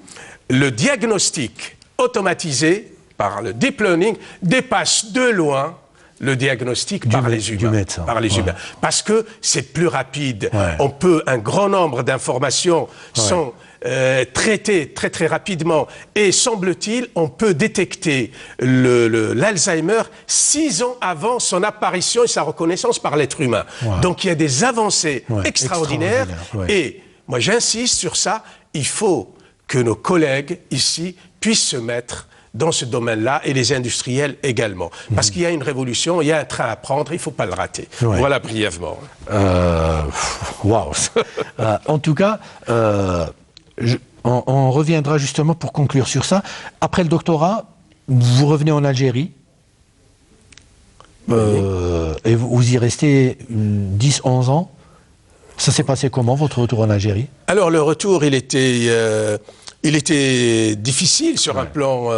le diagnostic automatisé par le deep learning dépasse de loin le diagnostic par les humains. Parce que c'est plus rapide. On peut, un grand nombre d'informations sont traitées très rapidement. Et semble-t-il, on peut détecter l'Alzheimer 6 ans avant son apparition et sa reconnaissance par l'être humain. Donc il y a des avancées extraordinaires. Et moi j'insiste sur ça, il faut que nos collègues ici puissent se mettre dans ce domaine-là, et les industriels également. Parce qu'il y a une révolution, il y a un train à prendre, il ne faut pas le rater. Voilà brièvement. Waouh. En tout cas, on reviendra justement pour conclure sur ça. Après le doctorat, vous revenez en Algérie, et vous y restez 10-11 ans. Ça s'est passé comment, votre retour en Algérie? Alors, le retour, il était difficile sur un plan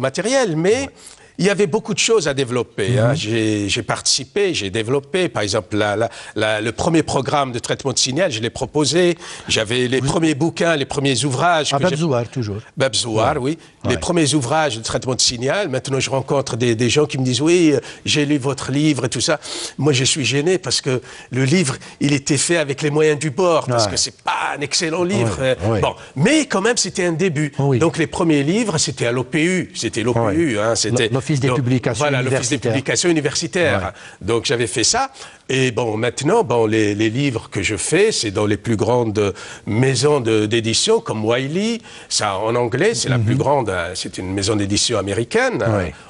matériel, mais il y avait beaucoup de choses à développer. Hein. J'ai participé, j'ai développé, par exemple, le premier programme de traitement de signal, je l'ai proposé. J'avais les premiers bouquins, les premiers ouvrages. Babzouar, toujours. Babzouar, oui. Les premiers ouvrages de traitement de signal. Maintenant, je rencontre des gens qui me disent « Oui, j'ai lu votre livre et tout ça ». Moi, je suis gêné parce que le livre, il était fait avec les moyens du bord, parce que c'est pas un excellent livre. Bon, mais quand même, c'était un début. Donc, les premiers livres, c'était à l'OPU. C'était l'OPU, hein, c'était... L'Office des publications universitaires. Voilà, l'Office des publications universitaires. Donc, j'avais fait ça. Et bon, maintenant, les livres que je fais, c'est dans les plus grandes maisons d'édition, comme Wiley. Ça, en anglais, c'est la plus grande. C'est une maison d'édition américaine.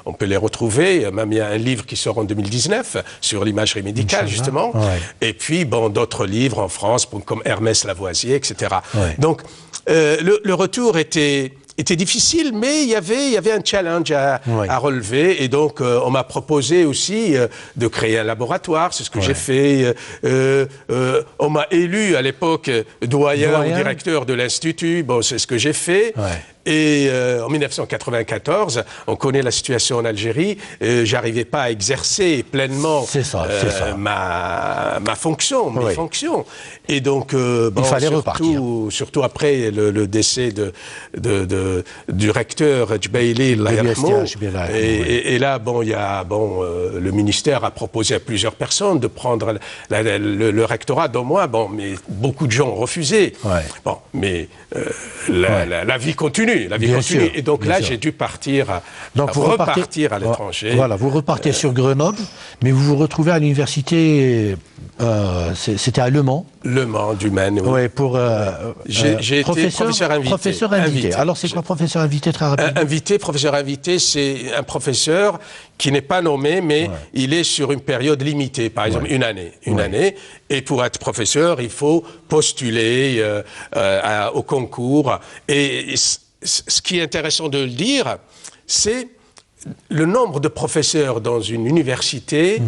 On peut les retrouver. Même il y a un livre qui sort en 2019 sur l'imagerie médicale, justement. Et puis, d'autres livres en France, comme Hermès Lavoisier, etc. Donc, le retour était difficile, mais il y avait un challenge à relever. Et donc, on m'a proposé aussi de créer un laboratoire. C'est ce que j'ai fait. On m'a élu à l'époque doyen ou directeur de l'Institut. Bon, c'est ce que j'ai fait. Et en 1994, on connaît la situation en Algérie, j'arrivais pas à exercer pleinement ma fonction, mes fonctions. Et donc, il fallait repartir. Surtout après le décès du recteur Djbaili, et là, le ministère a proposé à plusieurs personnes de prendre le rectorat, dont moi, mais beaucoup de gens ont refusé. Bon, mais la vie continue. La vie continue. Et donc là, j'ai dû repartir à l'étranger. Voilà, vous repartez sur Grenoble, mais vous vous retrouvez à l'université, c'était à Le Mans. Le Mans, du Maine, oui. Ouais, pour j'ai été professeur invité. Professeur invité. Alors c'est quoi professeur invité, très rapidement? Professeur invité, c'est un professeur qui n'est pas nommé, mais il est sur une période limitée, par exemple une année. Et pour être professeur, il faut postuler au concours. Et ce qui est intéressant de le dire, c'est le nombre de professeurs dans une université.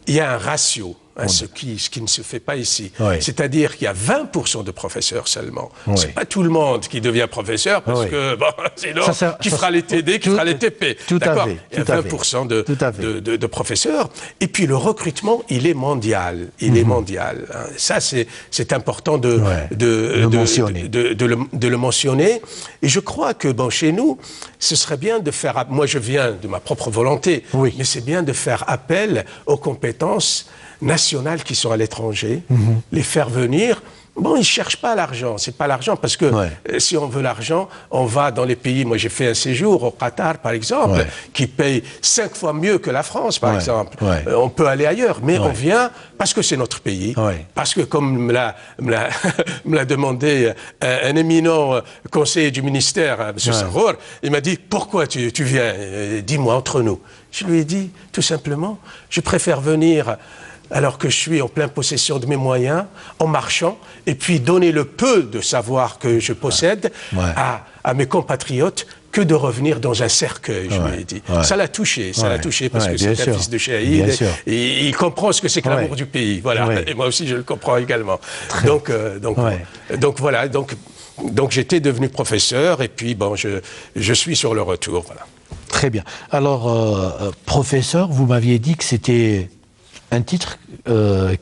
Il y a un ratio. Ce qui ne se fait pas ici. C'est-à-dire qu'il y a 20% de professeurs seulement. C'est pas tout le monde qui devient professeur parce que, sinon, qui fera les TD, qui fera les TP. D'accord. Il y a 20% de professeurs. Et puis le recrutement, il est mondial. Il est mondial. Ça, c'est important de le mentionner. Et je crois que, chez nous, ce serait bien de faire... Moi, je viens de ma propre volonté, mais c'est bien de faire appel aux compétences nationales qui sont à l'étranger, les faire venir Bon, ils ne cherchent pas l'argent, c'est pas l'argent, parce que si on veut l'argent, on va dans les pays, moi j'ai fait un séjour au Qatar par exemple, qui paye 5 fois mieux que la France par exemple. On peut aller ailleurs, mais on vient parce que c'est notre pays, parce que comme me l'a demandé un éminent conseiller du ministère, M. Sarrour, il m'a dit, pourquoi tu viens, dis-moi entre nous. Je lui ai dit, tout simplement, je préfère venir alors que je suis en pleine possession de mes moyens, en marchant, et puis donner le peu de savoir que je possède à mes compatriotes, que de revenir dans un cercueil, je lui ai dit. Ça l'a touché, parce que c'est un fils de Chéhaïd, et il comprend ce que c'est que l'amour du pays, voilà, et moi aussi je le comprends également. Donc voilà, donc j'étais devenu professeur, et puis bon, je suis sur le retour, voilà. Très bien. Alors, professeur, vous m'aviez dit que c'était un titre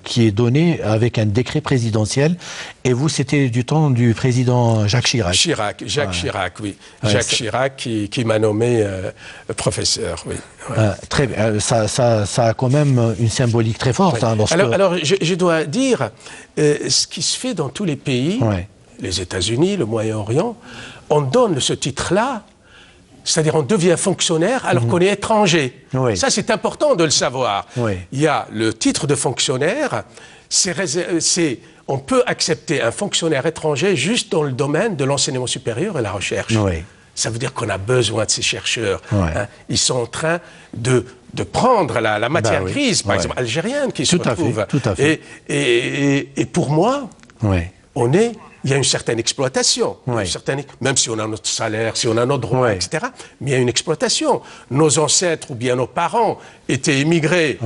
qui est donné avec un décret présidentiel, et vous, c'était du temps du président Jacques Chirac. Jacques Chirac, oui. Jacques Chirac qui m'a nommé professeur, oui. Très bien. Ça a quand même une symbolique très forte. Hein, alors, je dois dire, ce qui se fait dans tous les pays, les États-Unis, le Moyen-Orient, on donne ce titre-là, c'est-à-dire on devient fonctionnaire alors qu'on est étranger. Ça, c'est important de le savoir. Il y a le titre de fonctionnaire, on peut accepter un fonctionnaire étranger juste dans le domaine de l'enseignement supérieur et la recherche. Ça veut dire qu'on a besoin de ces chercheurs. Hein. Ils sont en train de prendre la matière grise, par exemple, algérienne, qui se retrouve. Tout à fait. Et pour moi, il y a une certaine exploitation, même si on a notre salaire, si on a nos droits, etc. Mais il y a une exploitation. Nos ancêtres ou bien nos parents étaient immigrés.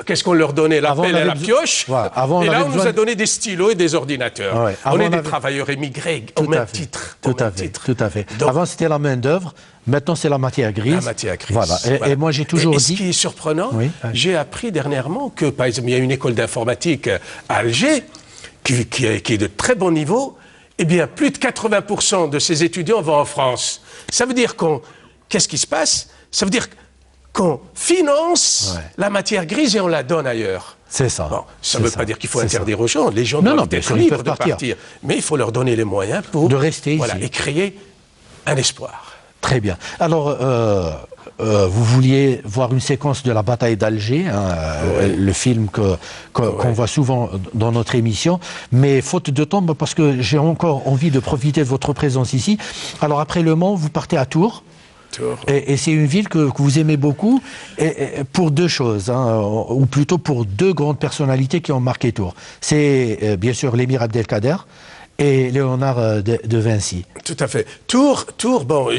Qu'est-ce qu'on leur donnait? La pelle et la pioche. Et là, on nous a donné des stylos et des ordinateurs. On est des travailleurs émigrés au même titre. Tout à fait. Donc, avant, c'était la main-d'œuvre. Maintenant, c'est la matière grise. La matière grise. Voilà. Et moi, j'ai toujours dit... Ce qui est surprenant, j'ai appris dernièrement que, par exemple, il y a une école d'informatique à Alger qui est de très bon niveau. Eh bien, plus de 80% de ces étudiants vont en France. Ça veut dire qu'est-ce qui se passe? Ça veut dire qu'on finance la matière grise et on la donne ailleurs. C'est ça. Bon, ça ne veut pas dire qu'il faut interdire aux gens. Les gens doivent être libres de partir. Mais il faut leur donner les moyens pour de rester ici. Et créer un espoir. Très bien. Alors, vous vouliez voir une séquence de la bataille d'Alger, le film qu'on voit souvent dans notre émission, mais faute de temps, parce que j'ai encore envie de profiter de votre présence ici. Alors, après Le Mans, vous partez à Tours. Et c'est une ville que vous aimez beaucoup, pour deux choses, ou plutôt pour deux grandes personnalités qui ont marqué Tours. C'est bien sûr l'émir Abdelkader et Léonard de Vinci. Tout à fait. Tours, bon,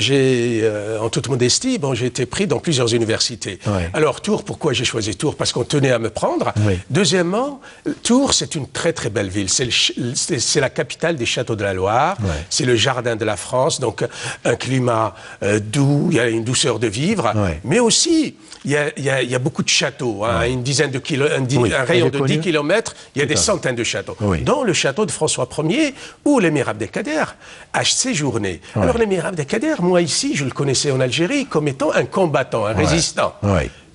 en toute modestie, j'ai été pris dans plusieurs universités. Alors, Tours, pourquoi j'ai choisi Tours? Parce qu'on tenait à me prendre. Deuxièmement, Tours, c'est une très très belle ville. C'est la capitale des châteaux de la Loire. C'est le jardin de la France, donc un climat doux, il y a une douceur de vivre, mais aussi, il y a beaucoup de châteaux, une dizaine de kilomètres, un rayon de 10 km, il y a des centaines de châteaux. Dont le château de François Ier, où l'émir Abdelkader a séjourné. Alors l'émir Abdelkader, moi ici, je le connaissais en Algérie comme étant un combattant, un résistant.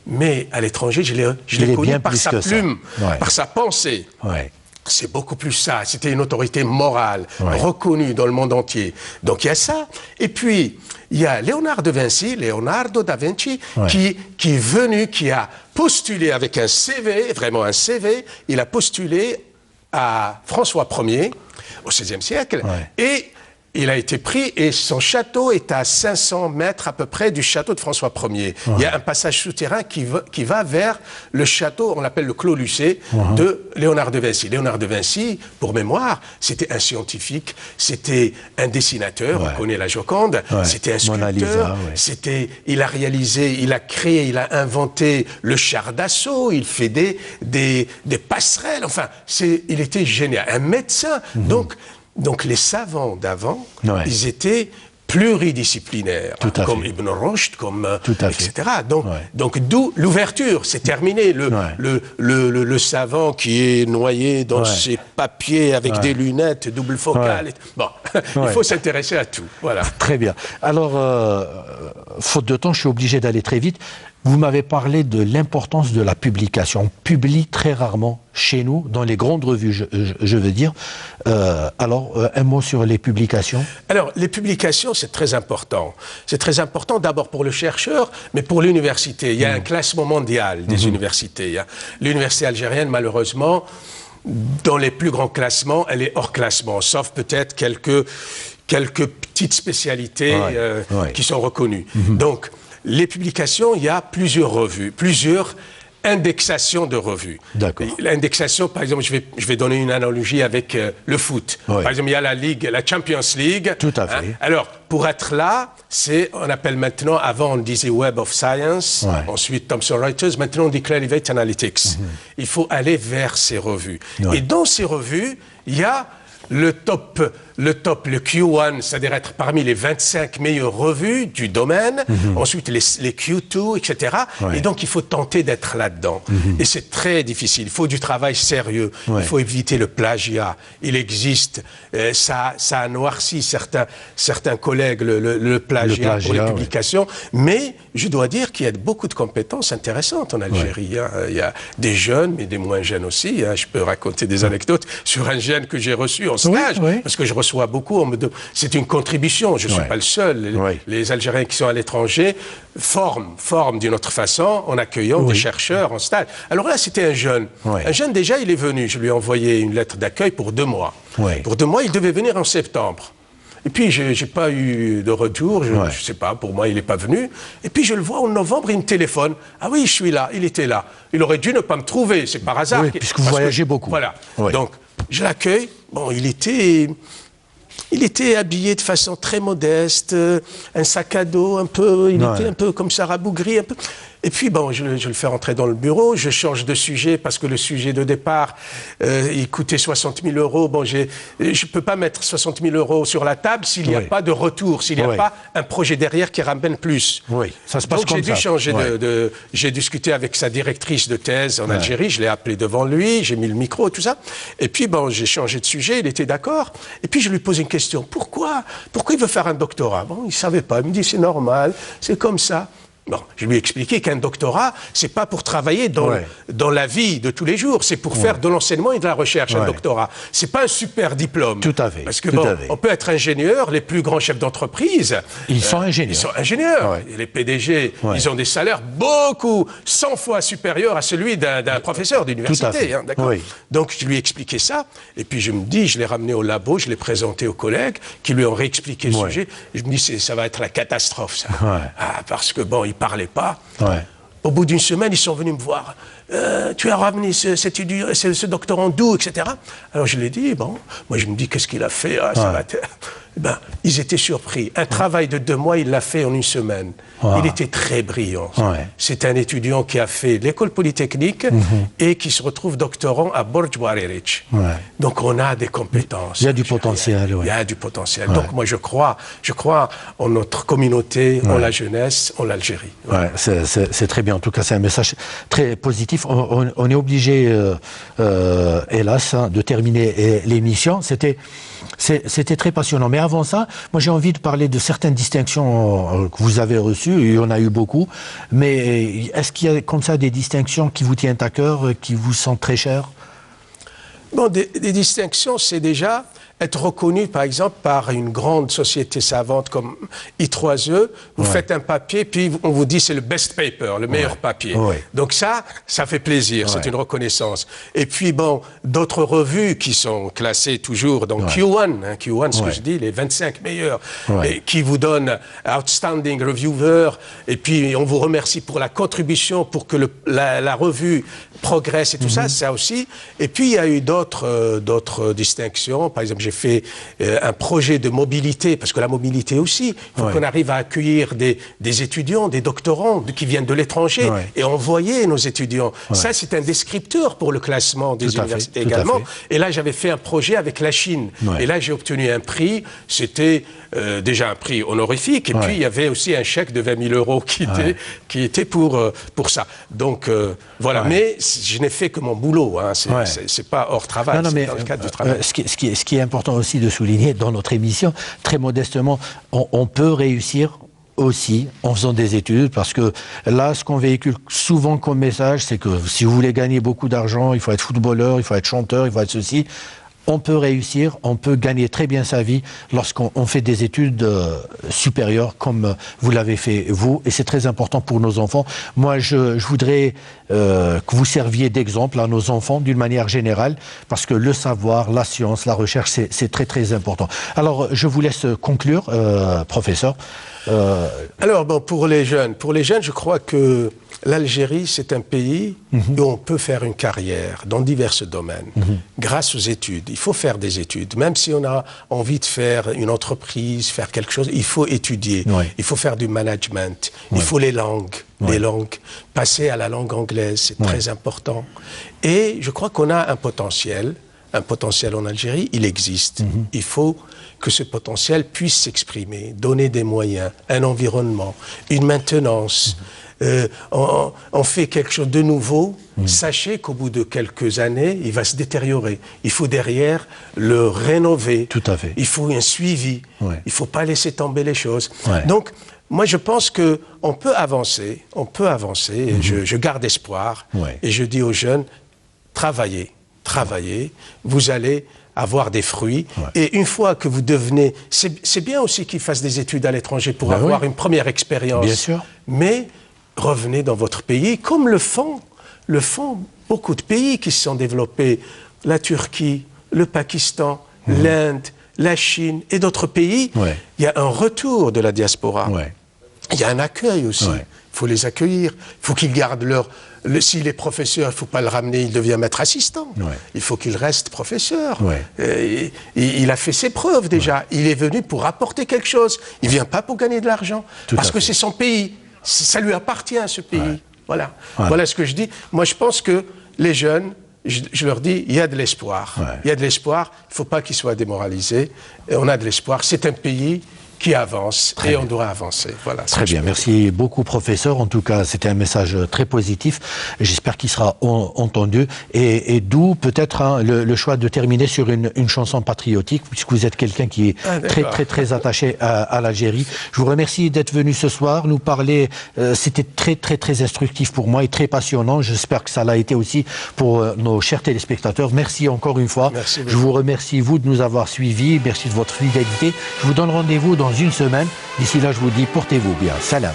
Mais à l'étranger, je l'ai connu par sa plume, par sa pensée. C'est beaucoup plus ça. C'était une autorité morale, reconnue dans le monde entier. Donc il y a ça. Et puis, il y a Leonardo da Vinci, qui est venu, qui a postulé avec un CV, vraiment un CV. Il a postulé à François Ier, au XVIe siècle, et il a été pris, et son château est à 500 mètres à peu près du château de François Ier. Il y a un passage souterrain qui va vers le château, on l'appelle le Clos Lucé, de Léonard de Vinci. Léonard de Vinci, pour mémoire, c'était un scientifique, c'était un dessinateur, on connaît la Joconde, c'était un sculpteur, il a réalisé, il a créé, il a inventé le char d'assaut, il fait des passerelles, enfin, il était génial. Un médecin, donc les savants d'avant, ils étaient pluridisciplinaires, comme Ibn Rushd, etc. Donc d'où l'ouverture, c'est terminé. Le savant qui est noyé dans ses papiers avec des lunettes, double focale. Bon, il faut s'intéresser à tout. Voilà. Très bien. Alors, faute de temps, je suis obligé d'aller très vite. Vous m'avez parlé de l'importance de la publication. On publie très rarement chez nous, dans les grandes revues, je veux dire. Alors, un mot sur les publications. Alors, les publications, c'est très important. C'est très important d'abord pour le chercheur, mais pour l'université. Il y a un classement mondial des universités. L'université algérienne, malheureusement, dans les plus grands classements, elle est hors classement, sauf peut-être quelques petites spécialités qui sont reconnues. Donc, les publications, il y a plusieurs revues, plusieurs indexations de revues. L'indexation, par exemple, je vais donner une analogie avec le foot. Par exemple, il y a la Ligue, la Champions League. Tout à fait. Alors, pour être là, on appelle maintenant, avant on disait Web of Science, ensuite Thomson Reuters, maintenant on dit Clarivate Analytics. Il faut aller vers ces revues. Et dans ces revues, il y a le top, le Q1, c'est-à-dire être parmi les 25 meilleures revues du domaine, ensuite les Q2, etc. Et donc, il faut tenter d'être là-dedans. Et c'est très difficile. Il faut du travail sérieux. Il faut éviter le plagiat. Il existe, ça a noirci certains collègues, le plagiat pour les publications. Mais je dois dire qu'il y a beaucoup de compétences intéressantes en Algérie. Il y a des jeunes, mais des moins jeunes aussi. Je peux raconter des anecdotes sur un jeune que j'ai reçu en stage, parce que je reçois beaucoup. C'est une contribution, je ne suis pas le seul. Les Algériens qui sont à l'étranger forment d'une autre façon en accueillant des chercheurs en stage. Alors là, c'était un jeune. Un jeune, déjà, il est venu. Je lui ai envoyé une lettre d'accueil pour 2 mois. Pour 2 mois, il devait venir en septembre. Et puis, je n'ai pas eu de retour, je ne sais pas, pour moi, il n'est pas venu. Et puis, je le vois en novembre, il me téléphone. Ah oui, je suis là, il était là. Il aurait dû ne pas me trouver, c'est par hasard. Oui, puisque vous voyagez beaucoup. Voilà. Donc, je l'accueille. Bon, il était habillé de façon très modeste, un sac à dos un peu, il était un peu comme ça, rabougri, un peu. Et puis, bon, je le fais rentrer dans le bureau, je change de sujet parce que le sujet de départ, il coûtait 60 000 €. Bon, je ne peux pas mettre 60 000 € sur la table s'il n'y a pas de retour, s'il n'y a pas un projet derrière qui ramène plus. Ça se passe comme ça. Donc, j'ai dû changer j'ai discuté avec sa directrice de thèse en Algérie, je l'ai appelé devant lui, j'ai mis le micro, tout ça. Et puis, bon, j'ai changé de sujet, il était d'accord. Et puis, je lui pose une question. Pourquoi il veut faire un doctorat? Bon, il ne savait pas. Il me dit, c'est normal, c'est comme ça. Bon, je lui ai expliqué qu'un doctorat, c'est pas pour travailler dans la vie de tous les jours, c'est pour faire de l'enseignement et de la recherche, un doctorat. C'est pas un super diplôme. Tout à fait. Parce que on peut être ingénieur, les plus grands chefs d'entreprise. Ils sont ingénieurs. Ils sont ingénieurs. Et les PDG, ils ont des salaires 100 fois supérieurs à celui d'un professeur d'université. D'accord. Donc, je lui ai expliqué ça. Et puis, je l'ai ramené au labo, je l'ai présenté aux collègues qui lui ont réexpliqué le sujet. Et je me dis, ça va être la catastrophe, ça. Parce que, bon, il parlait pas. Au bout d'une semaine, ils sont venus me voir. Tu as ramené ce doctorant d'où, etc. Alors je l'ai dit, bon, moi je me dis, qu'est-ce qu'il a fait? Ça va ils étaient surpris. Un travail de 2 mois, il l'a fait en 1 semaine. Il était très brillant. C'est un étudiant qui a fait l'école polytechnique et qui se retrouve doctorant à Borj Bouarerich. Donc on a des compétences. Il y a du potentiel. Il y a du potentiel. Donc moi je crois en notre communauté, en la jeunesse, en l'Algérie. C'est très bien. En tout cas, c'est un message très positif. On est obligé, hélas, de terminer l'émission. C'était très passionnant. Mais avant ça, moi j'ai envie de parler de certaines distinctions que vous avez reçues. Il y en a eu beaucoup. Mais est-ce qu'il y a comme ça des distinctions qui vous tiennent à cœur, qui vous sont très chères? Bon, des distinctions, c'est déjà être reconnu, par exemple, par une grande société savante comme I3E. Vous faites un papier, puis on vous dit c'est le best paper, le meilleur papier. Donc ça fait plaisir, c'est une reconnaissance. Et puis, bon, d'autres revues qui sont classées toujours dans Q1, Q1, ce que je dis, les 25 meilleurs, et qui vous donnent Outstanding Reviewer, et puis on vous remercie pour la contribution, pour que la revue progresse et tout ça, ça aussi. Et puis, il y a eu d'autres distinctions. Par exemple, j'ai fait un projet de mobilité, parce que la mobilité aussi, il faut qu'on arrive à accueillir des étudiants, des doctorants qui viennent de l'étranger et envoyer nos étudiants. Ça, c'est un descripteur pour le classement des universités également. Et là, j'avais fait un projet avec la Chine. Et là, j'ai obtenu un prix. C'était déjà un prix honorifique. Et puis, il y avait aussi un chèque de 20 000 € qui était pour ça. Donc, voilà. Mais je n'ai fait que mon boulot. Hein. C'est pas hors travail, c'est dans le cadre du travail. Ce qui est important aussi de souligner dans notre émission, très modestement, on peut réussir aussi en faisant des études, parce que là, ce qu'on véhicule souvent comme message, c'est que si vous voulez gagner beaucoup d'argent, il faut être footballeur, il faut être chanteur, il faut être ceci. On peut réussir, on peut gagner très bien sa vie lorsqu'on fait des études supérieures comme vous l'avez fait vous, et c'est très important pour nos enfants. Moi, je voudrais que vous serviez d'exemple à nos enfants d'une manière générale, parce que le savoir, la science, la recherche, c'est très très important. Alors, je vous laisse conclure, professeur. Alors, bon, pour les jeunes, je crois que l'Algérie, c'est un pays où on peut faire une carrière dans divers domaines, grâce aux études. Il faut faire des études. Même si on a envie de faire une entreprise, faire quelque chose, il faut étudier. Il faut faire du management. Il faut les langues. Les langues. Passer à la langue anglaise, c'est très important. Et je crois qu'on a un potentiel en Algérie, il existe. Il faut que ce potentiel puisse s'exprimer, donner des moyens, un environnement, une maintenance. On fait quelque chose de nouveau, sachez qu'au bout de quelques années, il va se détériorer. Il faut derrière le rénover. Tout à fait. Il faut un suivi. Il ne faut pas laisser tomber les choses. Donc, moi, je pense qu'on peut avancer, et je garde espoir, et je dis aux jeunes, travaillez, vous allez avoir des fruits, et une fois que vous devenez... C'est bien aussi qu'ils fassent des études à l'étranger pour avoir une première expérience. Bien sûr. Mais revenez dans votre pays, comme le font beaucoup de pays qui se sont développés, la Turquie, le Pakistan, l'Inde, la Chine et d'autres pays. Il y a un retour de la diaspora. Il y a un accueil aussi. Il faut les accueillir. Il faut qu'ils gardent s'il est professeur, il ne faut pas le ramener, il devient maître assistant. Il faut qu'il reste professeur. Il a fait ses preuves déjà. Il est venu pour apporter quelque chose. Il ne vient pas pour gagner de l'argent. Parce que c'est son pays. Ça lui appartient, ce pays. Voilà. Voilà ce que je dis. Moi, je pense que les jeunes, je leur dis, il y a de l'espoir. Il y a de l'espoir. Il ne faut pas qu'ils soient démoralisés. Et on a de l'espoir. C'est un pays qui avance et on doit avancer. Voilà, très bien, merci beaucoup professeur. En tout cas, c'était un message très positif. J'espère qu'il sera entendu. Et d'où peut-être le choix de terminer sur une chanson patriotique, puisque vous êtes quelqu'un qui est très attaché à l'Algérie. Je vous remercie d'être venu ce soir, nous parler. C'était très instructif pour moi et très passionnant. J'espère que ça l'a été aussi pour nos chers téléspectateurs. Merci encore une fois. Merci beaucoup. Je vous remercie, vous, de nous avoir suivis. Merci de votre fidélité. Je vous donne rendez-vous dans une semaine. D'ici là, je vous dis, portez-vous bien. Salam.